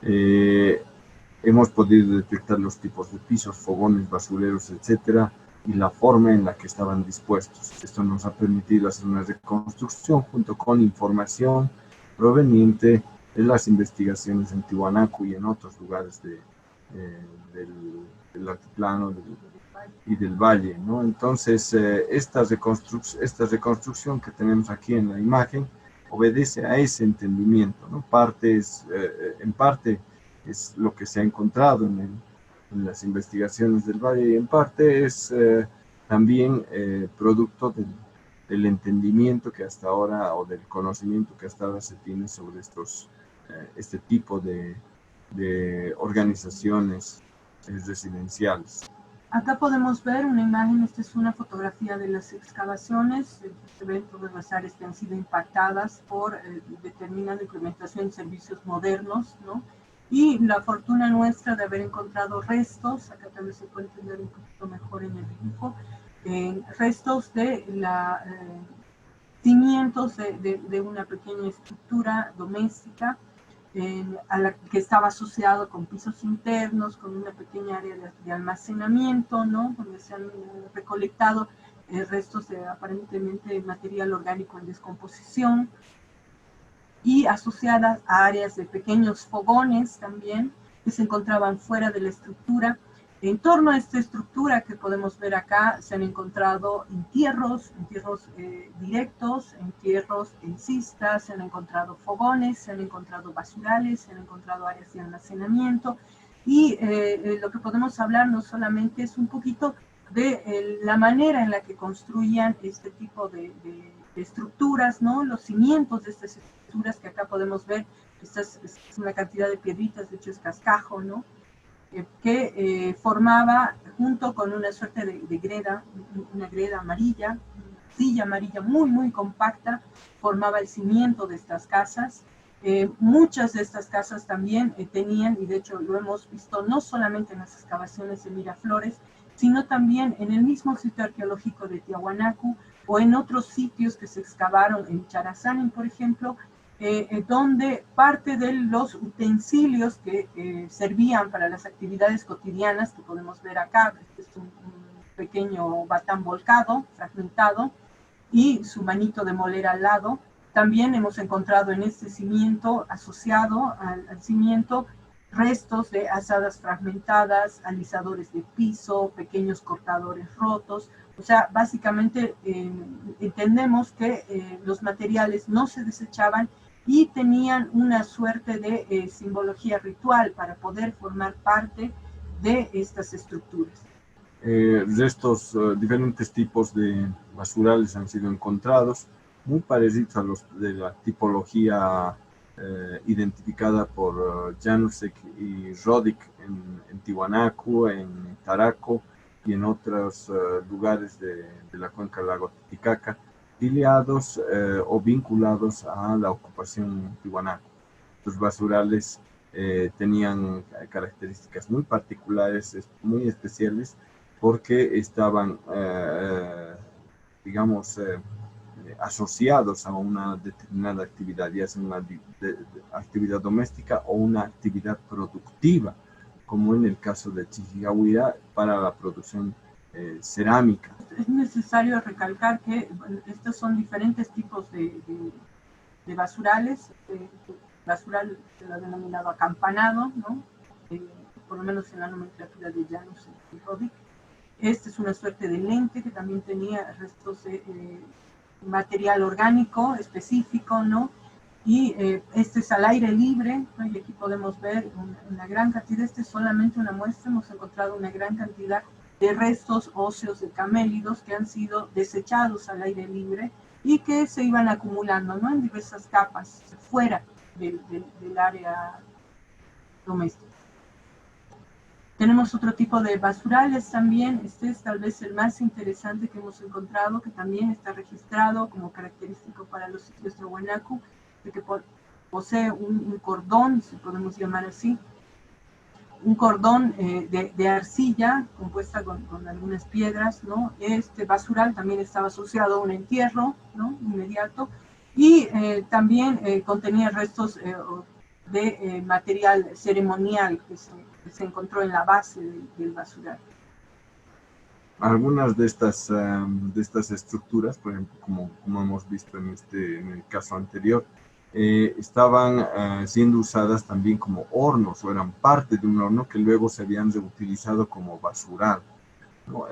Hemos podido detectar los tipos de pisos, fogones, basureros, etcétera, y la forma en la que estaban dispuestos. Esto nos ha permitido hacer una reconstrucción junto con información proveniente de las investigaciones en Tiwanaku y en otros lugares del altiplano y del valle, ¿no? Entonces, esta reconstrucción que tenemos aquí en la imagen obedece a ese entendimiento, ¿no? En parte es lo que se ha encontrado en las investigaciones del valle y en parte es también producto del entendimiento que hasta ahora, o del conocimiento que hasta ahora se tiene sobre este tipo de organizaciones residenciales. Acá podemos ver una imagen, esta es una fotografía de las excavaciones, se ven todas las áreas que han sido impactadas por determinada implementación de servicios modernos, ¿no? Y la fortuna nuestra de haber encontrado restos, acá tal vez se puede entender un poquito mejor en el dibujo, restos de cimientos de una pequeña estructura doméstica, a la que estaba asociado con pisos internos, con una pequeña área de almacenamiento, ¿no? Donde se han recolectado restos de aparentemente material orgánico en descomposición, y asociadas a áreas de pequeños fogones también, que se encontraban fuera de la estructura. En torno a esta estructura que podemos ver acá, se han encontrado entierros directos, entierros en cistas, se han encontrado fogones, se han encontrado basurales, se han encontrado áreas de almacenamiento, y lo que podemos hablar no solamente es un poquito de la manera en la que construían este tipo de estructuras, ¿no? Los cimientos de estas estructuras que acá podemos ver, esta es una cantidad de piedritas, de hecho es cascajo, ¿no? Que formaba junto con una suerte de greda, una greda amarilla, una silla amarilla muy, muy compacta, formaba el cimiento de estas casas. Muchas de estas casas también tenían, y de hecho lo hemos visto no solamente en las excavaciones de Miraflores, sino también en el mismo sitio arqueológico de Tiahuanacu o en otros sitios que se excavaron en Charazanin, por ejemplo, donde parte de los utensilios que servían para las actividades cotidianas, que podemos ver acá, este es un pequeño batán volcado, fragmentado, y su manito de moler al lado. También hemos encontrado en este cimiento, asociado al cimiento, restos de azadas fragmentadas, alisadores de piso, pequeños cortadores rotos. O sea, básicamente entendemos que los materiales no se desechaban y tenían una suerte de simbología ritual para poder formar parte de estas estructuras. Diferentes tipos de basurales han sido encontrados, muy parecidos a los de la tipología identificada por Janusek y Rodick en Tiwanaku, en Taraco y en otros lugares de la cuenca del lago Titicaca, filiados o vinculados a la ocupación Tiwanaku. Los basurales tenían características muy particulares, muy especiales, porque estaban, digamos, asociados a una determinada actividad, ya sea una actividad doméstica o una actividad productiva, como en el caso de Chichigahuira para la producción cerámica. Es necesario recalcar que estos son diferentes tipos de basurales. Basural se lo ha denominado acampanado, ¿no? Por lo menos en la nomenclatura de Janus y Rodick. Este es una suerte de lente que también tenía restos de material orgánico específico, ¿no? Y este es al aire libre, ¿no? Y aquí podemos ver una gran cantidad, este es solamente una muestra, hemos encontrado una gran cantidad de restos óseos de camélidos que han sido desechados al aire libre y que se iban acumulando, ¿no? En diversas capas fuera del área doméstica. Tenemos otro tipo de basurales también, este es tal vez el más interesante que hemos encontrado, que también está registrado como característico para los sitios de Tiahuanacu, de que posee un cordón, si podemos llamar así, un cordón de arcilla compuesta con algunas piedras, ¿no? Este basural también estaba asociado a un entierro, ¿no? Inmediato, y también contenía restos de material ceremonial que se encontró en la base del basural. Algunas de estas estructuras, por ejemplo, como hemos visto en el caso anterior, estaban siendo usadas también como hornos, o eran parte de un horno que luego se habían reutilizado como basural, ¿no?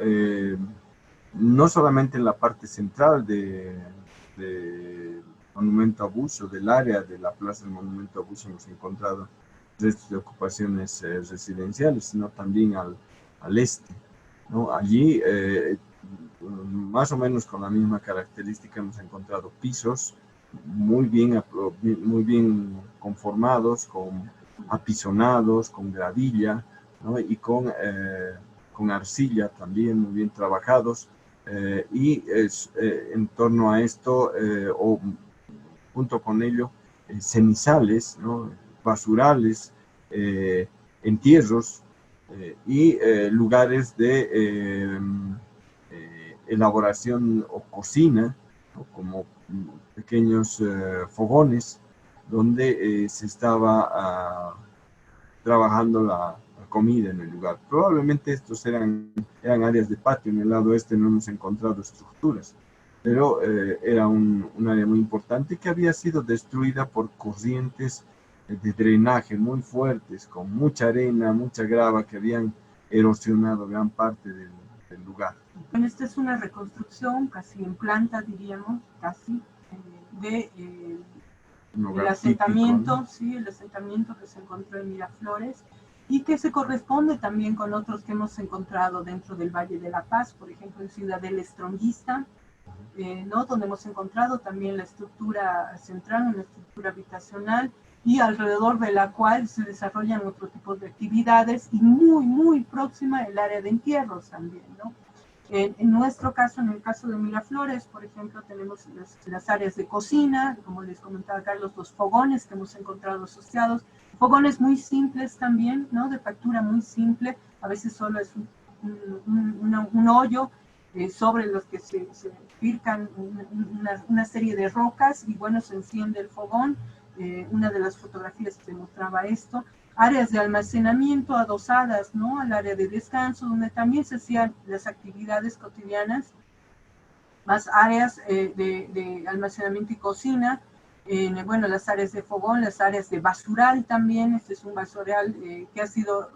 No solamente en la parte central del Monumento a Bucio, del área de la Plaza del Monumento a Bucio, hemos encontrado restos de ocupaciones residenciales, sino también al este, ¿no? Allí, más o menos con la misma característica, hemos encontrado pisos muy bien conformados, apisonados, con gravilla, ¿no? Y con arcilla también muy bien trabajados, y en torno a esto, o junto con ello, cenizales, ¿no? Basurales, entierros, y lugares de elaboración o cocina, ¿no? Como pequeños fogones donde se estaba trabajando la comida en el lugar. Probablemente estos eran áreas de patio. En el lado este no hemos encontrado estructuras, pero era un área muy importante que había sido destruida por corrientes de drenaje muy fuertes, con mucha arena, mucha grava, que habían erosionado gran parte del lugar. Bueno, esta es una reconstrucción casi en planta, diríamos, casi, el asentamiento, típico, ¿no? Sí, el asentamiento que se encontró en Miraflores, y que se corresponde también con otros que hemos encontrado dentro del Valle de la Paz, por ejemplo en Ciudadela Estronguista, ¿no? Donde hemos encontrado también la estructura central, una estructura habitacional, y alrededor de la cual se desarrollan otro tipo de actividades, y muy próxima el área de entierros también, ¿no? En nuestro caso, en el caso de Miraflores, por ejemplo, tenemos las áreas de cocina, como les comentaba Carlos, los fogones que hemos encontrado asociados, fogones muy simples también, ¿no? De factura muy simple, a veces solo es un hoyo sobre los que se fircan una serie de rocas, y bueno, se enciende el fogón. Una de las fotografías que mostraba esto. Áreas de almacenamiento adosadas, ¿no? Al área de descanso, donde también se hacían las actividades cotidianas, más áreas de almacenamiento y cocina, bueno, las áreas de fogón, las áreas de basural también. Este es un basural que ha sido,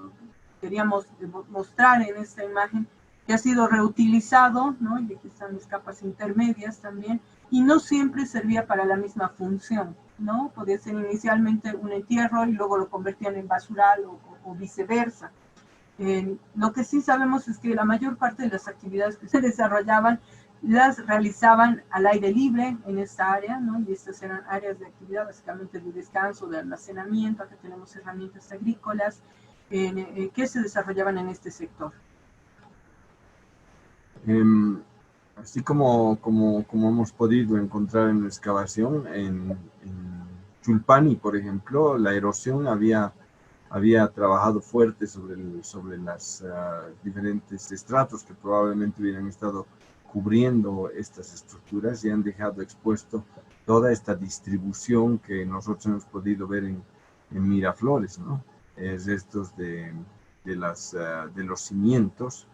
queríamos mostrar en esta imagen, que ha sido reutilizado, ¿no? Y aquí están las capas intermedias también, y no siempre servía para la misma función, ¿no? Podía ser inicialmente un entierro y luego lo convertían en basural o viceversa. Lo que sí sabemos es que la mayor parte de las actividades que se desarrollaban las realizaban al aire libre en esta área, ¿no? Y estas eran áreas de actividad básicamente de descanso, de almacenamiento. Acá tenemos herramientas agrícolas que se desarrollaban en este sector. Así como hemos podido encontrar en la excavación, en Chulpani, por ejemplo, la erosión había trabajado fuerte sobre las diferentes estratos que probablemente hubieran estado cubriendo estas estructuras, y han dejado expuesto toda esta distribución que nosotros hemos podido ver en Miraflores, ¿no? Restos de los cimientos,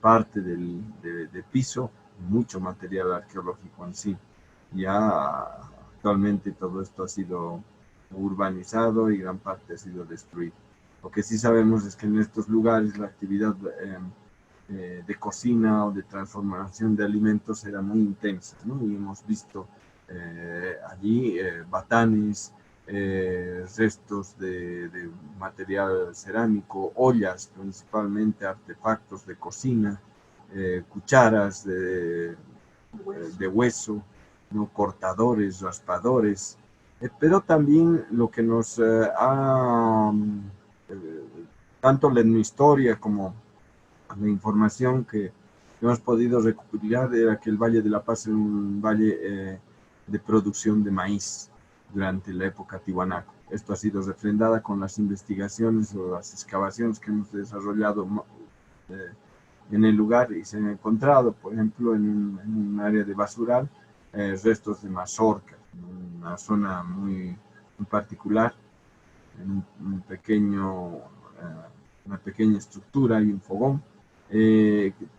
parte de piso, mucho material arqueológico en sí. Ya actualmente todo esto ha sido urbanizado y gran parte ha sido destruido. Lo que sí sabemos es que en estos lugares la actividad de cocina o de transformación de alimentos era muy intensa, ¿no? Y hemos visto allí batanes, restos de material cerámico, ollas principalmente, artefactos de cocina, cucharas de hueso, ¿no? Cortadores, raspadores, pero también lo que nos tanto la etnohistoria como la información que hemos podido recopilar era que el Valle de la Paz era un valle de producción de maíz, durante la época Tiwanaku. Esto ha sido refrendada con las investigaciones o las excavaciones que hemos desarrollado en el lugar, y se han encontrado, por ejemplo, en un área de basural, restos de mazorca, en una zona muy particular, en una pequeña estructura y un fogón.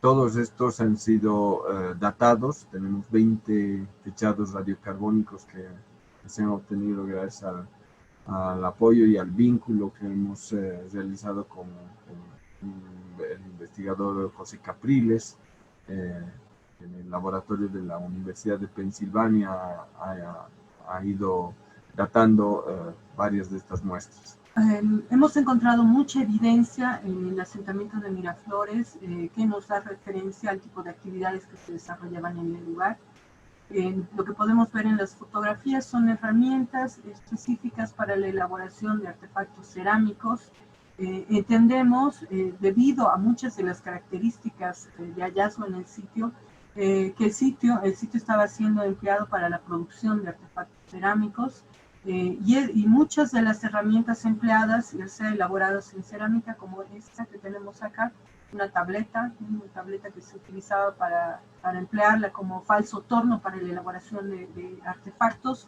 Todos estos han sido datados. Tenemos 20 fechados radiocarbónicos que se han obtenido gracias al apoyo y al vínculo que hemos realizado con el investigador José Capriles, en el laboratorio de la Universidad de Pensilvania ha ido datando varias de estas muestras. Hemos encontrado mucha evidencia en el asentamiento de Miraflores que nos da referencia al tipo de actividades que se desarrollaban en el lugar. Lo que podemos ver en las fotografías son herramientas específicas para la elaboración de artefactos cerámicos. Entendemos, debido a muchas de las características de hallazgo en el sitio, que el sitio estaba siendo empleado para la producción de artefactos cerámicos, y muchas de las herramientas empleadas, ya sea elaboradas en cerámica, como esta que tenemos acá, una tableta que se utilizaba para emplearla como falso torno para la elaboración de artefactos,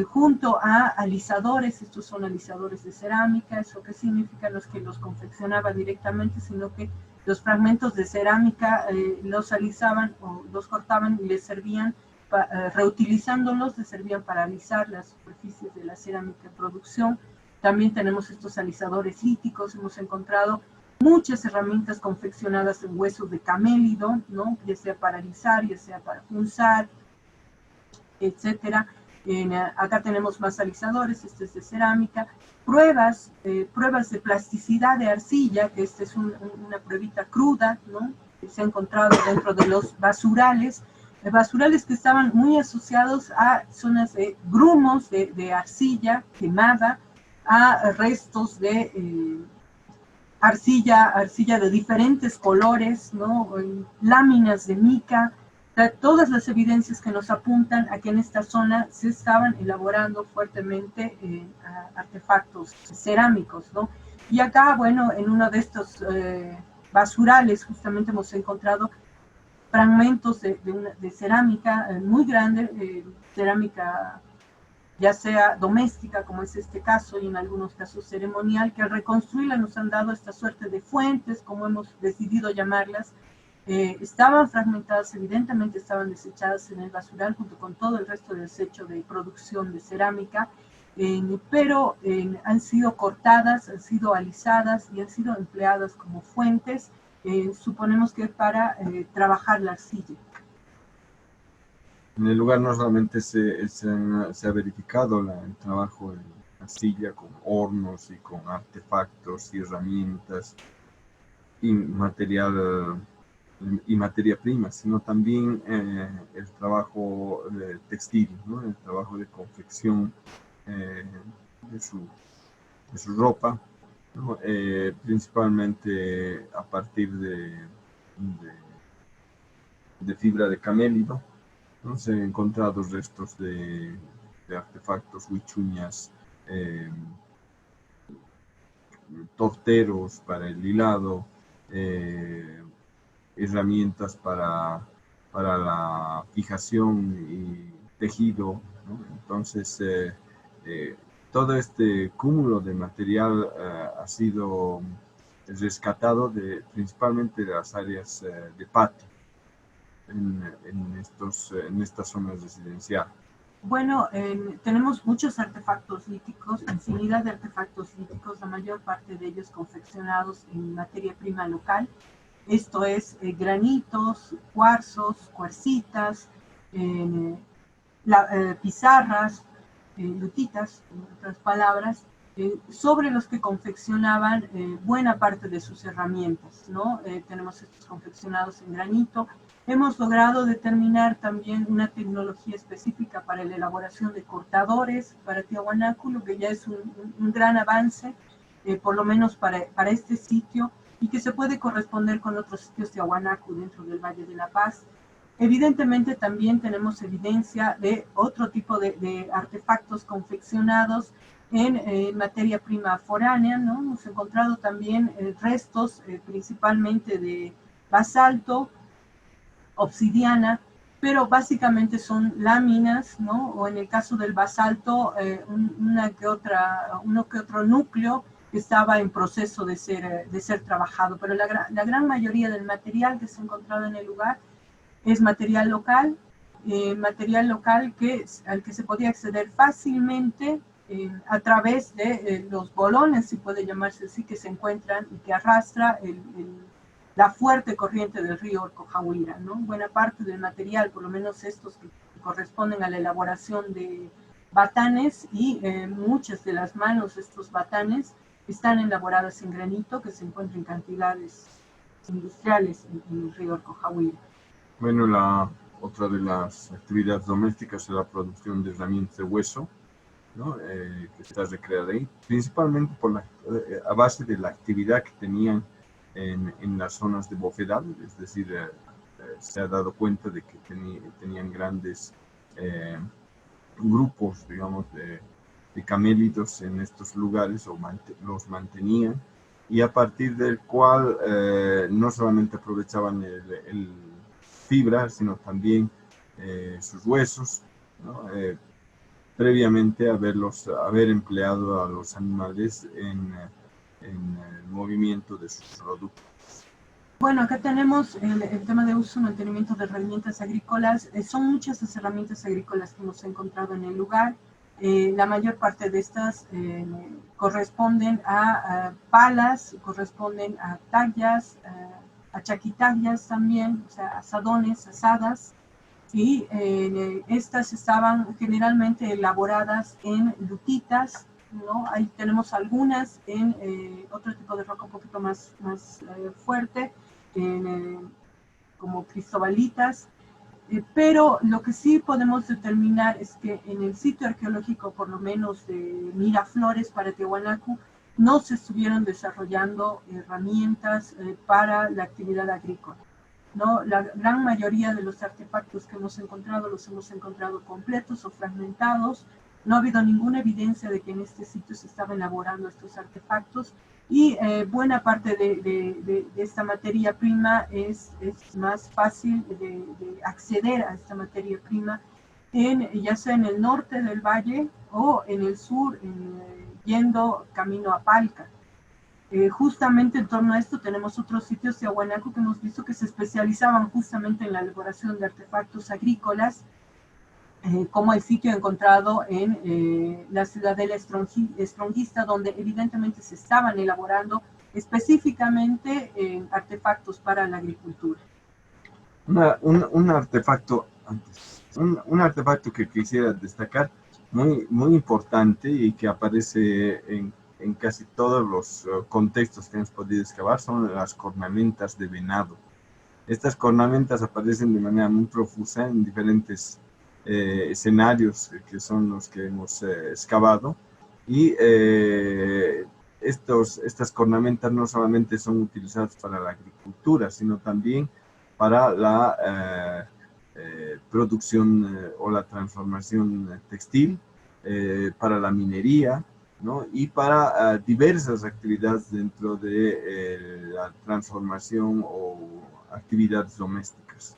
junto a alisadores. Estos son alisadores de cerámica. ¿Eso qué significa? Los que los confeccionaba directamente, sino que los fragmentos de cerámica los alisaban o los cortaban y les servían, reutilizándolos, les servían para alisar las superficies de la cerámica en producción. También tenemos estos alisadores líticos. Hemos encontrado muchas herramientas confeccionadas en huesos de camélido, ¿no? Ya sea para alisar, ya sea para punzar, etcétera. Acá tenemos más alisadores. Este es de cerámica. Pruebas de plasticidad de arcilla, que esta es una pruebita cruda, ¿no? Que se ha encontrado dentro de los basurales que estaban muy asociados a zonas de grumos de arcilla quemada, a restos de arcilla de diferentes colores, ¿no? Láminas de mica. Todas las evidencias que nos apuntan a que en esta zona se estaban elaborando fuertemente artefactos cerámicos, ¿no? Y acá, bueno, en uno de estos basurales justamente hemos encontrado fragmentos de cerámica muy grande, cerámica ya sea doméstica, como es este caso, y en algunos casos ceremonial, que al reconstruirla nos han dado esta suerte de fuentes, como hemos decidido llamarlas. Estaban fragmentadas, evidentemente estaban desechadas en el basural junto con todo el resto de desecho de producción de cerámica, pero han sido cortadas, han sido alisadas y han sido empleadas como fuentes, suponemos que para trabajar la arcilla. En el lugar no solamente se ha verificado el trabajo en arcilla con hornos y con artefactos y herramientas y materia prima, sino también el trabajo textil, ¿no? El trabajo de confección de su ropa, ¿no? Principalmente a partir de fibra de camélido, ¿no? Se han encontrado restos de artefactos, huichuñas, torteros para el hilado, herramientas para la fijación y tejido, ¿no? Entonces, todo este cúmulo de material ha sido rescatado principalmente de las áreas de patio en estas zonas residenciales. Bueno, tenemos muchos artefactos líticos, infinidad de artefactos líticos, la mayor parte de ellos confeccionados en materia prima local. Esto es granitos, cuarzos, cuarcitas, pizarras, lutitas, en otras palabras, sobre los que confeccionaban buena parte de sus herramientas, ¿no? Tenemos estos confeccionados en granito. Hemos logrado determinar también una tecnología específica para la elaboración de cortadores para Tiahuanaco, lo que ya es un gran avance, por lo menos para este sitio, y que se puede corresponder con otros sitios Tiahuanaco dentro del Valle de la Paz. Evidentemente también tenemos evidencia de otro tipo de artefactos confeccionados en materia prima foránea, ¿no? Hemos encontrado también restos principalmente de basalto, obsidiana, pero básicamente son láminas, ¿no? O en el caso del basalto, uno que otro núcleo que estaba en proceso de ser trabajado, pero la gran mayoría del material que se ha encontrado en el lugar es material local al que se podía acceder fácilmente a través de los bolones, si puede llamarse así, que se encuentran y que arrastra la fuerte corriente del río Orcojahuira, ¿no? Buena parte del material, por lo menos estos que corresponden a la elaboración de batanes y muchas de las manos de estos batanes están elaboradas en granito que se encuentran en cantidades industriales en el río Orcojahuira. Bueno, otra de las actividades domésticas es la producción de herramientas de hueso, ¿no? Que está recreada ahí, principalmente a base de la actividad que tenían en las zonas de bofedal, es decir, se ha dado cuenta de que tenían grandes grupos, digamos, de camélidos en estos lugares, o los mantenían, y a partir del cual no solamente aprovechaban el fibra, sino también sus huesos, ¿no? Previamente haber empleado a los animales en el movimiento de sus productos. Bueno, acá tenemos el tema de uso y mantenimiento de herramientas agrícolas. Son muchas las herramientas agrícolas que hemos encontrado en el lugar. La mayor parte de estas corresponden a palas, corresponden a tallas, a chaquitallas también, o sea, asadones, asadas, y estas estaban generalmente elaboradas en lutitas, ¿no? Ahí tenemos algunas en otro tipo de roca un poquito más fuerte, como cristobalitas, pero lo que sí podemos determinar es que en el sitio arqueológico, por lo menos de Miraflores para Tiahuanaco, no se estuvieron desarrollando herramientas para la actividad agrícola, ¿no? La gran mayoría de los artefactos que hemos encontrado los hemos encontrado completos o fragmentados. No ha habido ninguna evidencia de que en este sitio se estaban elaborando estos artefactos, y buena parte de esta materia prima es más fácil de acceder a esta materia prima ya sea en el norte del valle o en el sur, yendo camino a Palca. Justamente en torno a esto tenemos otros sitios de Tiahuanaco que hemos visto que se especializaban justamente en la elaboración de artefactos agrícolas, como el sitio encontrado en la ciudadela estronguista, donde evidentemente se estaban elaborando específicamente artefactos para la agricultura. Un artefacto que quisiera destacar, muy importante y que aparece en casi todos los contextos que hemos podido excavar, son las cornamentas de venado. Estas cornamentas aparecen de manera muy profusa en diferentes escenarios que son los que hemos excavado, y estas cornamentas no solamente son utilizadas para la agricultura, sino también para la producción o la transformación textil, para la minería, ¿no? Y para diversas actividades dentro de la transformación o actividades domésticas.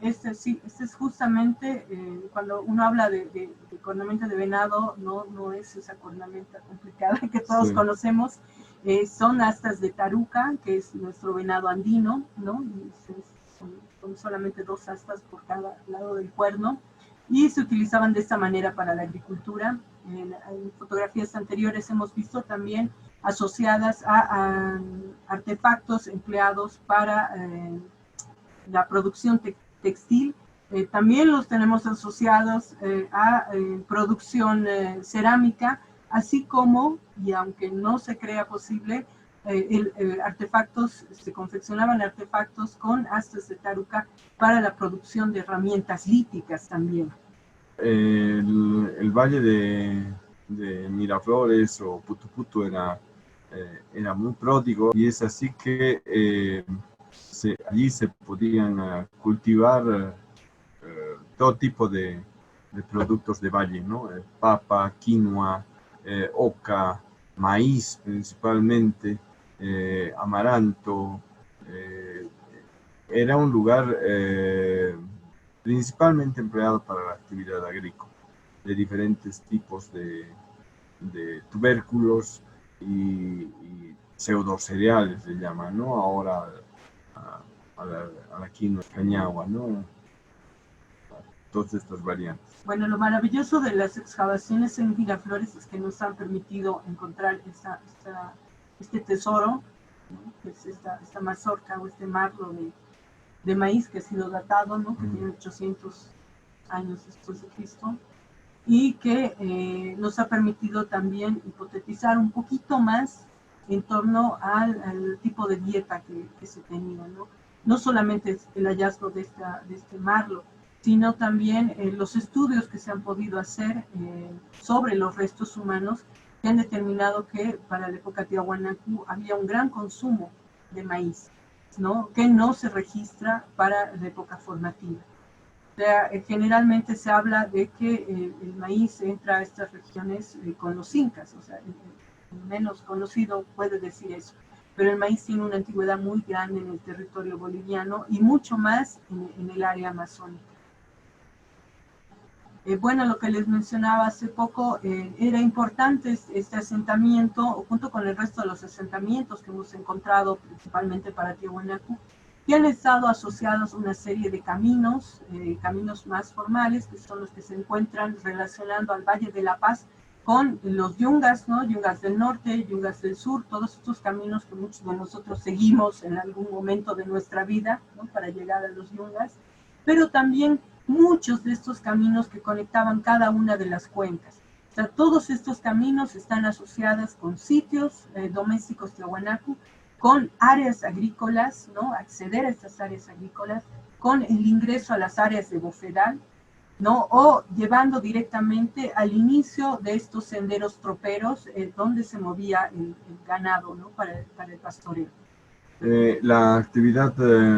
Este es justamente cuando uno habla de cornamenta de venado, no es esa cornamenta complicada que todos conocemos, son astas de taruca, que es nuestro venado andino, ¿no? Son solamente 2 astas por cada lado del cuerno, y se utilizaban de esta manera para la agricultura. En fotografías anteriores hemos visto también asociadas a artefactos empleados para la producción textil. También los tenemos asociados a producción cerámica, así como, y aunque no se crea posible, se confeccionaban artefactos con astas de taruca para la producción de herramientas líticas también. El valle de Miraflores o Putuputu era muy pródigo, y es así que allí se podían cultivar todo tipo de productos de valle, ¿no? Papa, quinoa, oca, maíz principalmente, amaranto. Era un lugar principalmente empleado para la actividad agrícola, de diferentes tipos de tubérculos y pseudocereales se llaman, ¿no? Ahora a la quinoa, cañagua, ¿no? Todas estas variantes. Bueno, lo maravilloso de las excavaciones en Miraflores es que nos han permitido encontrar este tesoro, ¿no? Que es esta mazorca o este marlo de maíz que ha sido datado, ¿no? Que tiene 800 años después de Cristo, y que nos ha permitido también hipotetizar un poquito más en torno al tipo de dieta que se tenía, ¿no? No solamente el hallazgo de este marlo, sino también los estudios que se han podido hacer sobre los restos humanos que han determinado que para la época Tiahuanacu había un gran consumo de maíz, ¿no? Que no se registra para la época formativa. O sea, generalmente se habla de que el maíz entra a estas regiones con los incas, o sea, el menos conocido puede decir eso, pero el maíz tiene una antigüedad muy grande en el territorio boliviano y mucho más en el área amazónica. Bueno, lo que les mencionaba hace poco, era importante este asentamiento, junto con el resto de los asentamientos que hemos encontrado, principalmente para Tiahuanacu, que han estado asociados a una serie de caminos, caminos más formales, que son los que se encuentran relacionando al Valle de la Paz con los yungas, ¿no? Yungas del norte, yungas del sur, todos estos caminos que muchos de nosotros seguimos en algún momento de nuestra vida, ¿no? Para llegar a los yungas, pero también muchos de estos caminos que conectaban cada una de las cuencas. O sea, todos estos caminos están asociados con sitios domésticos Tiahuanacu, con áreas agrícolas, ¿no? Acceder a estas áreas agrícolas, con el ingreso a las áreas de bofedal, ¿no? O llevando directamente al inicio de estos senderos troperos donde se movía el ganado, ¿no? Para el pastoreo. La actividad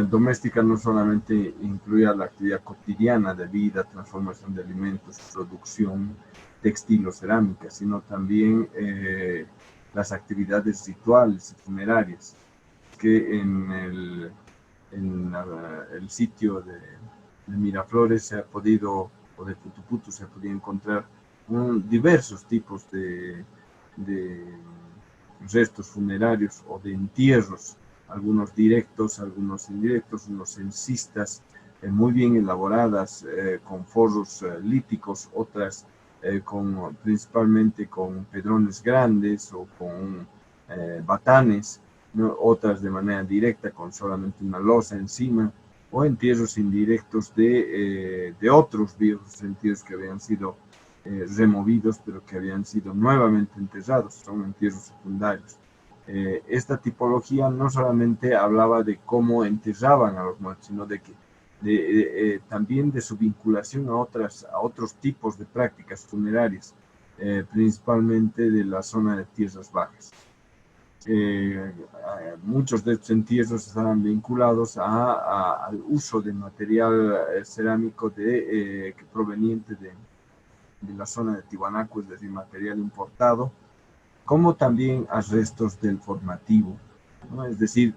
doméstica no solamente incluía la actividad cotidiana de vida, transformación de alimentos, producción textil o cerámica, sino también las actividades rituales y funerarias, que en el sitio de Miraflores se ha podido, o de Putuputu se ha podido encontrar diversos tipos de restos funerarios o de entierros, algunos directos, algunos indirectos, unos censistas muy bien elaboradas, con forros líticos, otras principalmente con pedrones grandes o con batanes, ¿no? Otras de manera directa con solamente una losa encima, o entierros indirectos de otros viejos entierros que habían sido removidos, pero que habían sido nuevamente enterrados, son entierros secundarios. Esta tipología no solamente hablaba de cómo enterraban a los muertos, sino también de su vinculación a otros tipos de prácticas funerarias, principalmente de la zona de tierras bajas. Muchos de estos entierros estaban vinculados al uso de material cerámico proveniente de la zona de Tiahuanacu, es decir, material importado, como también a restos del formativo, ¿no? Es decir,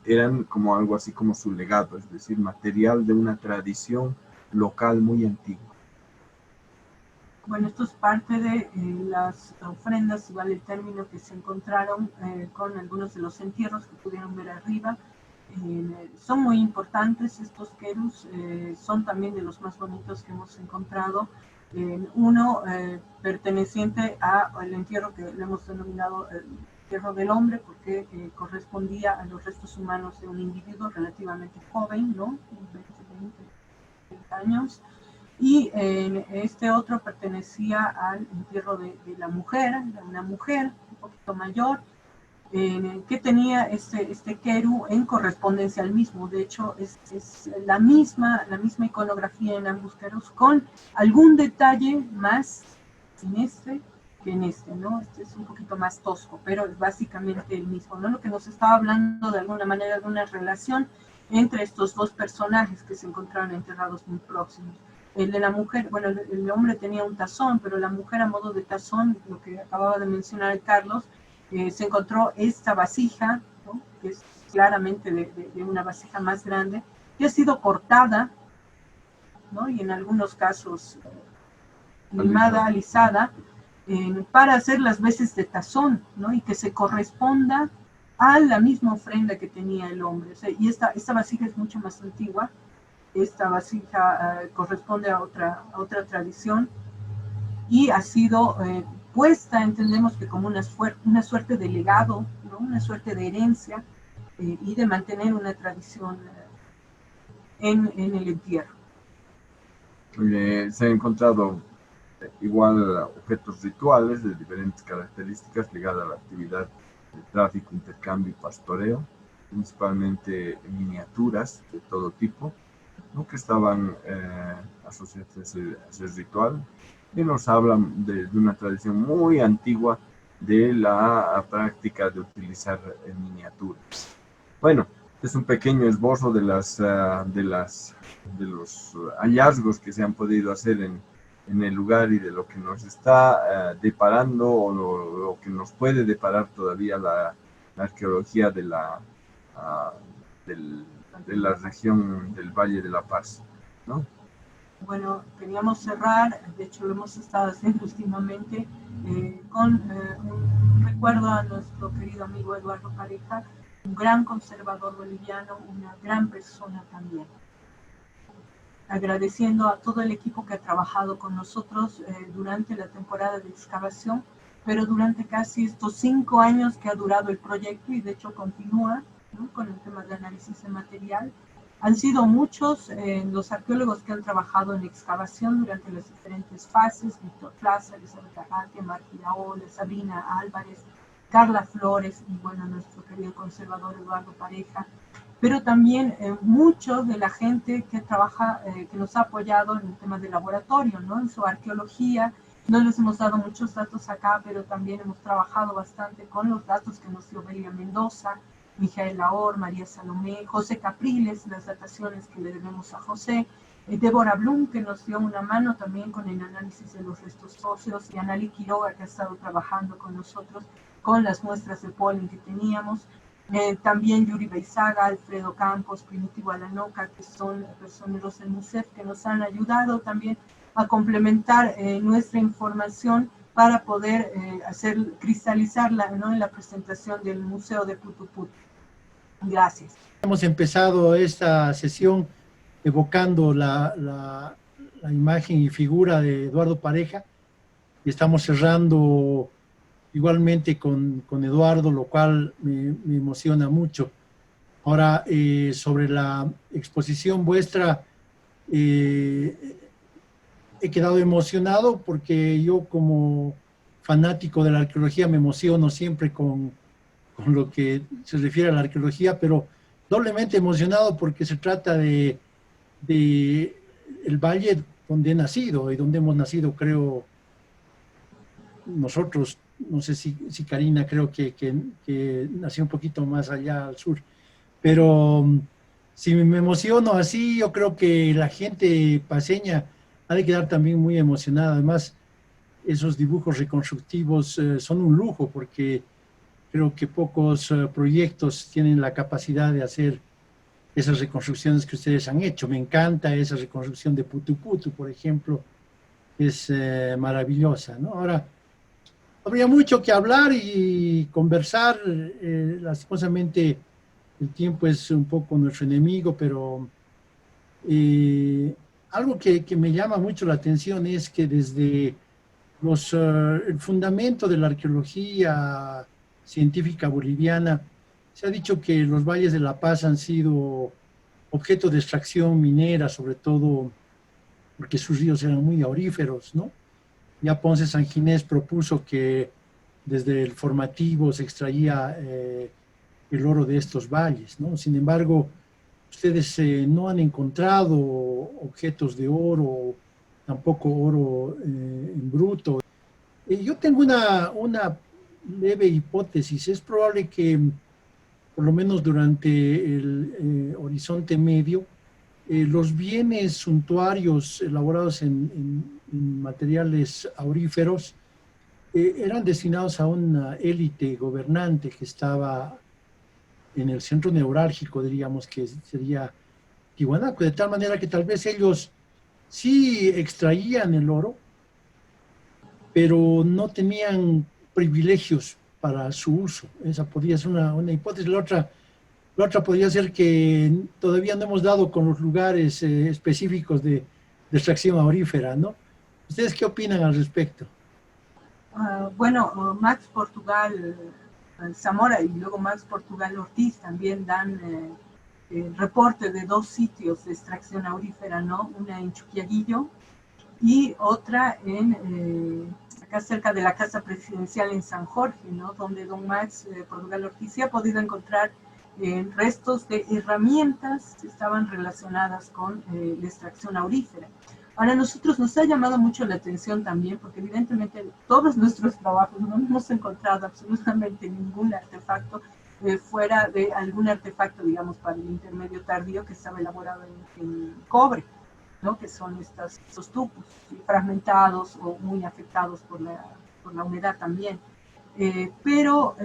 eran como algo así como su legado, es decir, material de una tradición local muy antigua. Bueno, esto es parte de las ofrendas, si vale el término, que se encontraron con algunos de los entierros que pudieron ver arriba. Son muy importantes estos querus, son también de los más bonitos que hemos encontrado. Uno perteneciente al entierro que le hemos denominado el entierro del hombre, porque correspondía a los restos humanos de un individuo relativamente joven, ¿no? 20 años. Y este otro pertenecía al entierro de la mujer, de una mujer un poquito mayor, que tenía este queru en correspondencia al mismo. De hecho, es la misma iconografía en ambos querus, con algún detalle más en este que en este, ¿no? Este es un poquito más tosco, pero es básicamente el mismo, ¿no? Lo que nos estaba hablando de alguna manera de una relación entre estos dos personajes que se encontraron enterrados muy próximos. El de la mujer, bueno, el hombre tenía un tazón, pero la mujer a modo de tazón, lo que acababa de mencionar Carlos, se encontró esta vasija, ¿no? Que es claramente de una vasija más grande, que ha sido cortada, ¿no? Y en algunos casos limada, alisada, para hacer las veces de tazón, ¿no? Y que se corresponda a la misma ofrenda que tenía el hombre. O sea, y esta vasija es mucho más antigua. Esta vasija corresponde a otra tradición y ha sido puesta, entendemos que como una suerte de legado, ¿no? Una suerte de herencia y de mantener una tradición en el entierro. Se han encontrado igual objetos rituales de diferentes características ligadas a la actividad de tráfico, intercambio y pastoreo, principalmente miniaturas de todo tipo, ¿no? Que estaban asociadas a ese ritual, y nos hablan de una tradición muy antigua de la práctica de utilizar miniaturas. Bueno, es un pequeño esbozo de los hallazgos que se han podido hacer en el lugar y de lo que nos está deparando o lo que nos puede deparar todavía la arqueología de la región del Valle de la Paz, ¿no? Bueno, queríamos cerrar, de hecho lo hemos estado haciendo últimamente, con un recuerdo a nuestro querido amigo Eduardo Pareja, un gran conservador boliviano, una gran persona también. Agradeciendo a todo el equipo que ha trabajado con nosotros durante la temporada de excavación, pero durante casi estos 5 años que ha durado el proyecto, y de hecho continúa, ¿no? Con el tema de análisis de material. Han sido muchos los arqueólogos que han trabajado en excavación durante las diferentes fases: Víctor Plaza, Elizabeth Arratia, Marta Iraola, Sabrina Álvarez, Carla Flores y bueno, nuestro querido conservador Eduardo Pareja, pero también muchos de la gente que trabaja, que nos ha apoyado en el tema de laboratorio, ¿no? En su arqueología. No les hemos dado muchos datos acá, pero también hemos trabajado bastante con los datos que nos dio Belia Mendoza, Mijael Laor, María Salomé, José Capriles, las dataciones que le debemos a José, Débora Blum, que nos dio una mano también con el análisis de los restos óseos, y Analí Quiroga, que ha estado trabajando con nosotros con las muestras de polen que teníamos. También Yuri Beizaga, Alfredo Campos, Primitivo Alanoca, que son personeros del MUSEF, que nos han ayudado también a complementar nuestra información para poder cristalizarla, ¿no? En la presentación del Museo de Putuputu. Gracias. Hemos empezado esta sesión evocando la imagen y figura de Eduardo Pareja, y estamos cerrando igualmente con Eduardo, lo cual me emociona mucho. Ahora, sobre la exposición vuestra, he quedado emocionado porque yo, como fanático de la arqueología, me emociono siempre con lo que se refiere a la arqueología, pero doblemente emocionado porque se trata de el valle donde he nacido y donde hemos nacido, creo, nosotros. No sé si Karina, creo que nació un poquito más allá al sur, pero si me emociono así, yo creo que la gente paseña ha de quedar también muy emocionada. Además, esos dibujos reconstructivos son un lujo, porque creo que pocos proyectos tienen la capacidad de hacer esas reconstrucciones que ustedes han hecho. Me encanta esa reconstrucción de Putuputu, por ejemplo, es maravillosa, ¿no? Ahora, habría mucho que hablar y conversar. Lastimosamente, el tiempo es un poco nuestro enemigo, pero algo que me llama mucho la atención es que desde el fundamento de la arqueología científica boliviana, se ha dicho que los valles de La Paz han sido objeto de extracción minera, sobre todo porque sus ríos eran muy auríferos, ¿no? Ya Ponce Sanginés propuso que desde el formativo se extraía el oro de estos valles, ¿no? Sin embargo, ustedes no han encontrado objetos de oro, tampoco oro en bruto. Yo tengo una leve hipótesis. Es probable que, por lo menos durante el horizonte medio, los bienes suntuarios elaborados en materiales auríferos eran destinados a una élite gobernante que estaba en el centro neurálgico, diríamos que sería Tiwanaku, de tal manera que tal vez ellos sí extraían el oro, pero no tenían privilegios para su uso. Esa podría ser una hipótesis. La otra podría ser que todavía no hemos dado con los lugares específicos de extracción aurífera, ¿no? ¿Ustedes qué opinan al respecto? Bueno, Max Portugal Zamora y luego Max Portugal Ortiz también dan reporte de 2 sitios de extracción aurífera, ¿no? Una en Chuquiaguillo y otra acá cerca de la Casa Presidencial en San Jorge, ¿no? Donde don Max Portugal Ortiz se ha podido encontrar restos de herramientas que estaban relacionadas con la extracción aurífera. Ahora, a nosotros nos ha llamado mucho la atención también, porque evidentemente en todos nuestros trabajos no hemos encontrado absolutamente ningún artefacto fuera de algún artefacto, digamos, para el intermedio tardío que estaba elaborado en cobre, ¿no? Que son estos tubos fragmentados o muy afectados por la humedad también. Pero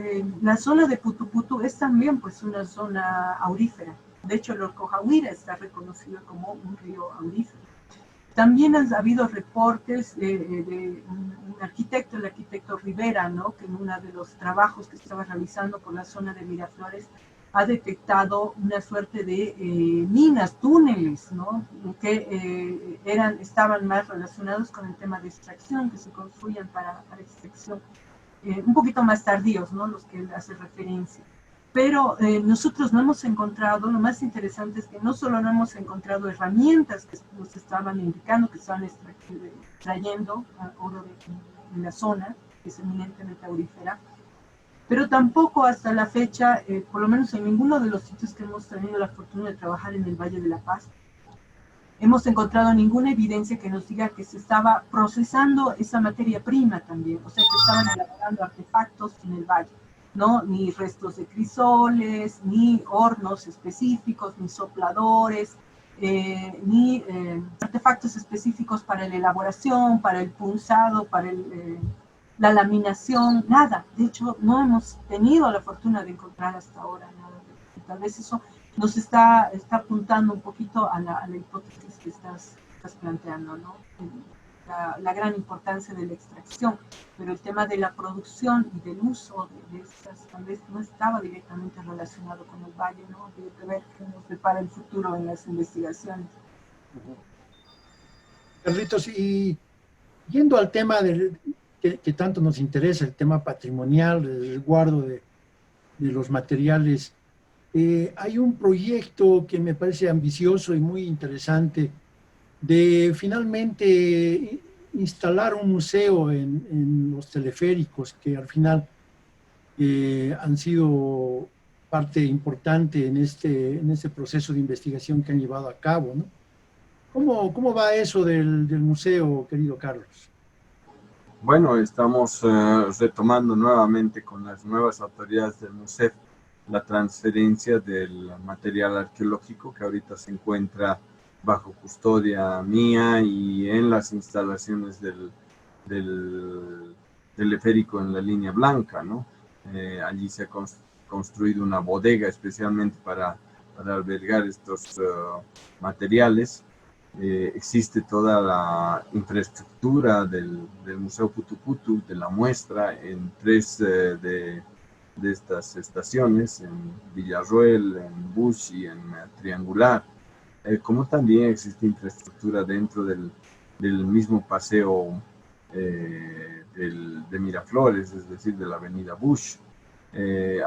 la zona de Putuputu es también pues una zona aurífera. De hecho, el Orcojahuira está reconocido como un río aurífero. También ha habido reportes de un arquitecto, el arquitecto Rivera, ¿no? Que en uno de los trabajos que estaba realizando por la zona de Miraflores ha detectado una suerte de minas, túneles, ¿no? Que estaban más relacionados con el tema de extracción, que se construían para extracción, un poquito más tardíos, ¿no? Los que él hace referencia. Pero nosotros no hemos encontrado, lo más interesante es que no solo no hemos encontrado herramientas que nos estaban indicando que estaban extrayendo oro de la zona, que es eminentemente aurífera, pero tampoco hasta la fecha, por lo menos en ninguno de los sitios que hemos tenido la fortuna de trabajar en el Valle de la Paz, hemos encontrado ninguna evidencia que nos diga que se estaba procesando esa materia prima también, o sea, que estaban elaborando artefactos en el valle, ¿no? Ni restos de crisoles, ni hornos específicos, ni sopladores, ni artefactos específicos para la elaboración, para el punzado, para la laminación, nada. De hecho, no hemos tenido la fortuna de encontrar hasta ahora nada. Tal vez eso nos está apuntando un poquito a la hipótesis que estás planteando, ¿no? La gran importancia de la extracción, pero el tema de la producción y del uso de estas tal vez no estaba directamente relacionado con el valle, ¿no? Hay que ver qué nos depara el futuro en las investigaciones. Carlitos, y yendo al tema que tanto nos interesa, el tema patrimonial, el resguardo de los materiales, hay un proyecto que me parece ambicioso y muy interesante de finalmente instalar un museo en los teleféricos que al final han sido parte importante en este proceso de investigación que han llevado a cabo, ¿no? ¿Cómo va eso del museo, querido Carlos? Bueno, estamos retomando nuevamente con las nuevas autoridades del museo la transferencia del material arqueológico que ahorita se encuentra bajo custodia mía y en las instalaciones del teleférico en la línea blanca, ¿no? Allí se ha construido una bodega especialmente para albergar estos materiales. Existe toda la infraestructura del Museo Putuputu, de la muestra, en 3 de estas estaciones, en Villarroel, en Bush y en Triangular, como también existe infraestructura dentro del mismo paseo de Miraflores, es decir, de la avenida Bush.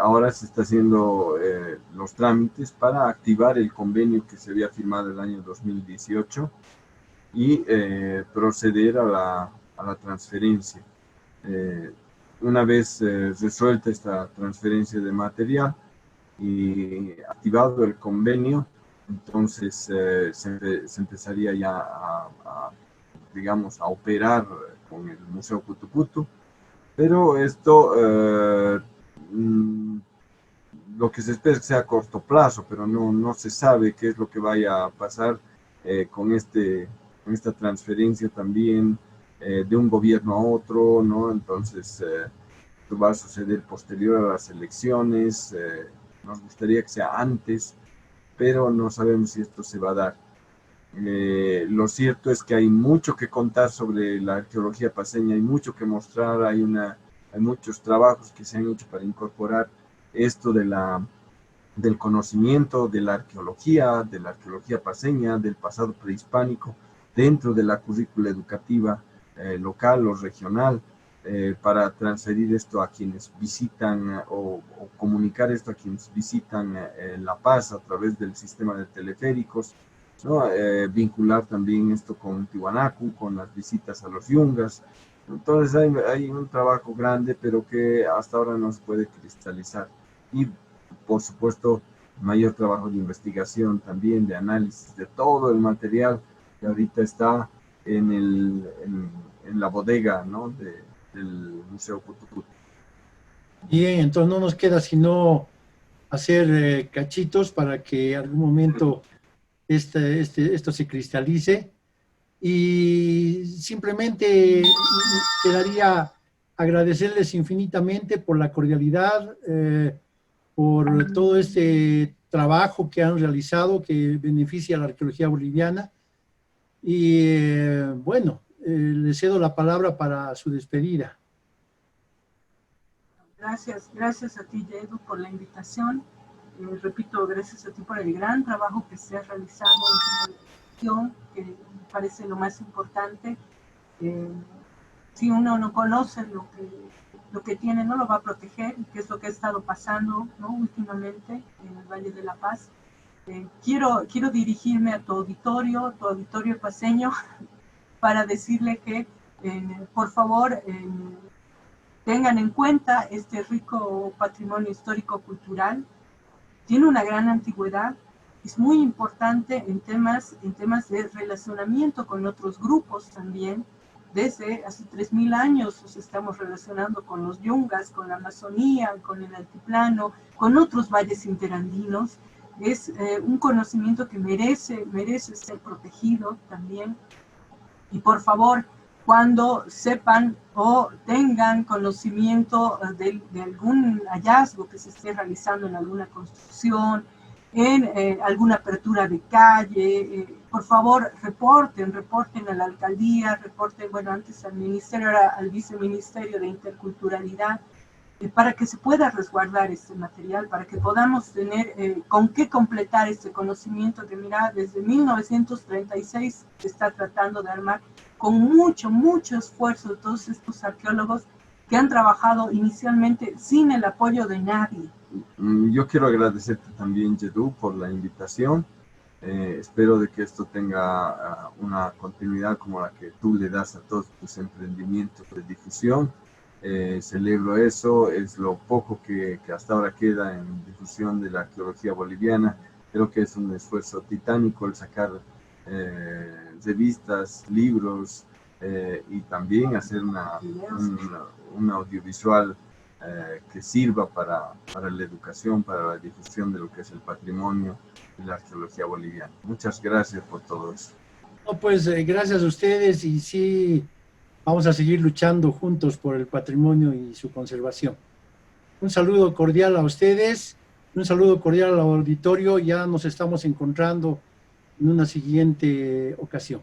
Ahora se está haciendo los trámites para activar el convenio que se había firmado el año 2018 y proceder a la transferencia. Una vez resuelta esta transferencia de material y activado el convenio, entonces se empezaría ya digamos, a operar con el Museo Putuputu, pero esto lo que se espera es que sea a corto plazo, pero no se sabe qué es lo que vaya a pasar con esta transferencia también de un gobierno a otro, ¿no? Entonces, esto va a suceder posterior a las elecciones, nos gustaría que sea antes, pero no sabemos si esto se va a dar. Lo cierto es que hay mucho que contar sobre la arqueología paceña, hay mucho que mostrar, hay muchos trabajos que se han hecho para incorporar esto del conocimiento de la arqueología paceña, del pasado prehispánico, dentro de la currícula educativa local o regional, para transferir esto a quienes visitan o comunicar esto a quienes visitan La Paz a través del sistema de teleféricos, ¿no? Vincular también esto con Tiwanaku, con las visitas a los yungas. Entonces hay un trabajo grande, pero que hasta ahora no se puede cristalizar. Y por supuesto, mayor trabajo de investigación también, de análisis de todo el material que ahorita está en la bodega, ¿no? del Museo Putuputu. Bien, entonces no nos queda sino hacer cachitos para que en algún momento esto se cristalice, y simplemente quedaría agradecerles infinitamente por la cordialidad, por todo este trabajo que han realizado que beneficia a la arqueología boliviana, y bueno, les cedo la palabra para su despedida. Gracias a ti, Yedu, por la invitación. Repito, gracias a ti por el gran trabajo que se ha realizado en tu gestión, que me parece lo más importante. Si uno no conoce lo que tiene, no lo va a proteger, que es lo que ha estado pasando, ¿no? Últimamente en el Valle de La Paz. Quiero dirigirme a tu auditorio paceño, para decirle que, por favor, tengan en cuenta este rico patrimonio histórico-cultural. Tiene una gran antigüedad, es muy importante en temas de relacionamiento con otros grupos también. Desde hace 3000 años nos estamos relacionando con los yungas, con la Amazonía, con el altiplano, con otros valles interandinos. Es un conocimiento que merece ser protegido también. Y por favor, cuando sepan o tengan conocimiento de algún hallazgo que se esté realizando en alguna construcción, en alguna apertura de calle, por favor reporten a la alcaldía, reporten, bueno, antes al ministerio, ahora al viceministerio de Interculturalidad, para que se pueda resguardar este material, para que podamos tener con qué completar este conocimiento que, mira, desde 1936 se está tratando de armar con mucho esfuerzo de todos estos arqueólogos que han trabajado inicialmente sin el apoyo de nadie. Yo quiero agradecerte también, Yedu, por la invitación. Espero de que esto tenga una continuidad como la que tú le das a todos tus emprendimientos de difusión. Celebro eso, es lo poco que hasta ahora queda en difusión de la arqueología boliviana. Creo que es un esfuerzo titánico el sacar revistas, libros, y también hacer un audiovisual que sirva para la educación, para la difusión de lo que es el patrimonio de la arqueología boliviana. Muchas gracias por todo eso. No, pues gracias a ustedes, y sí, vamos a seguir luchando juntos por el patrimonio y su conservación. Un saludo cordial a ustedes, un saludo cordial al auditorio. Ya nos estamos encontrando en una siguiente ocasión.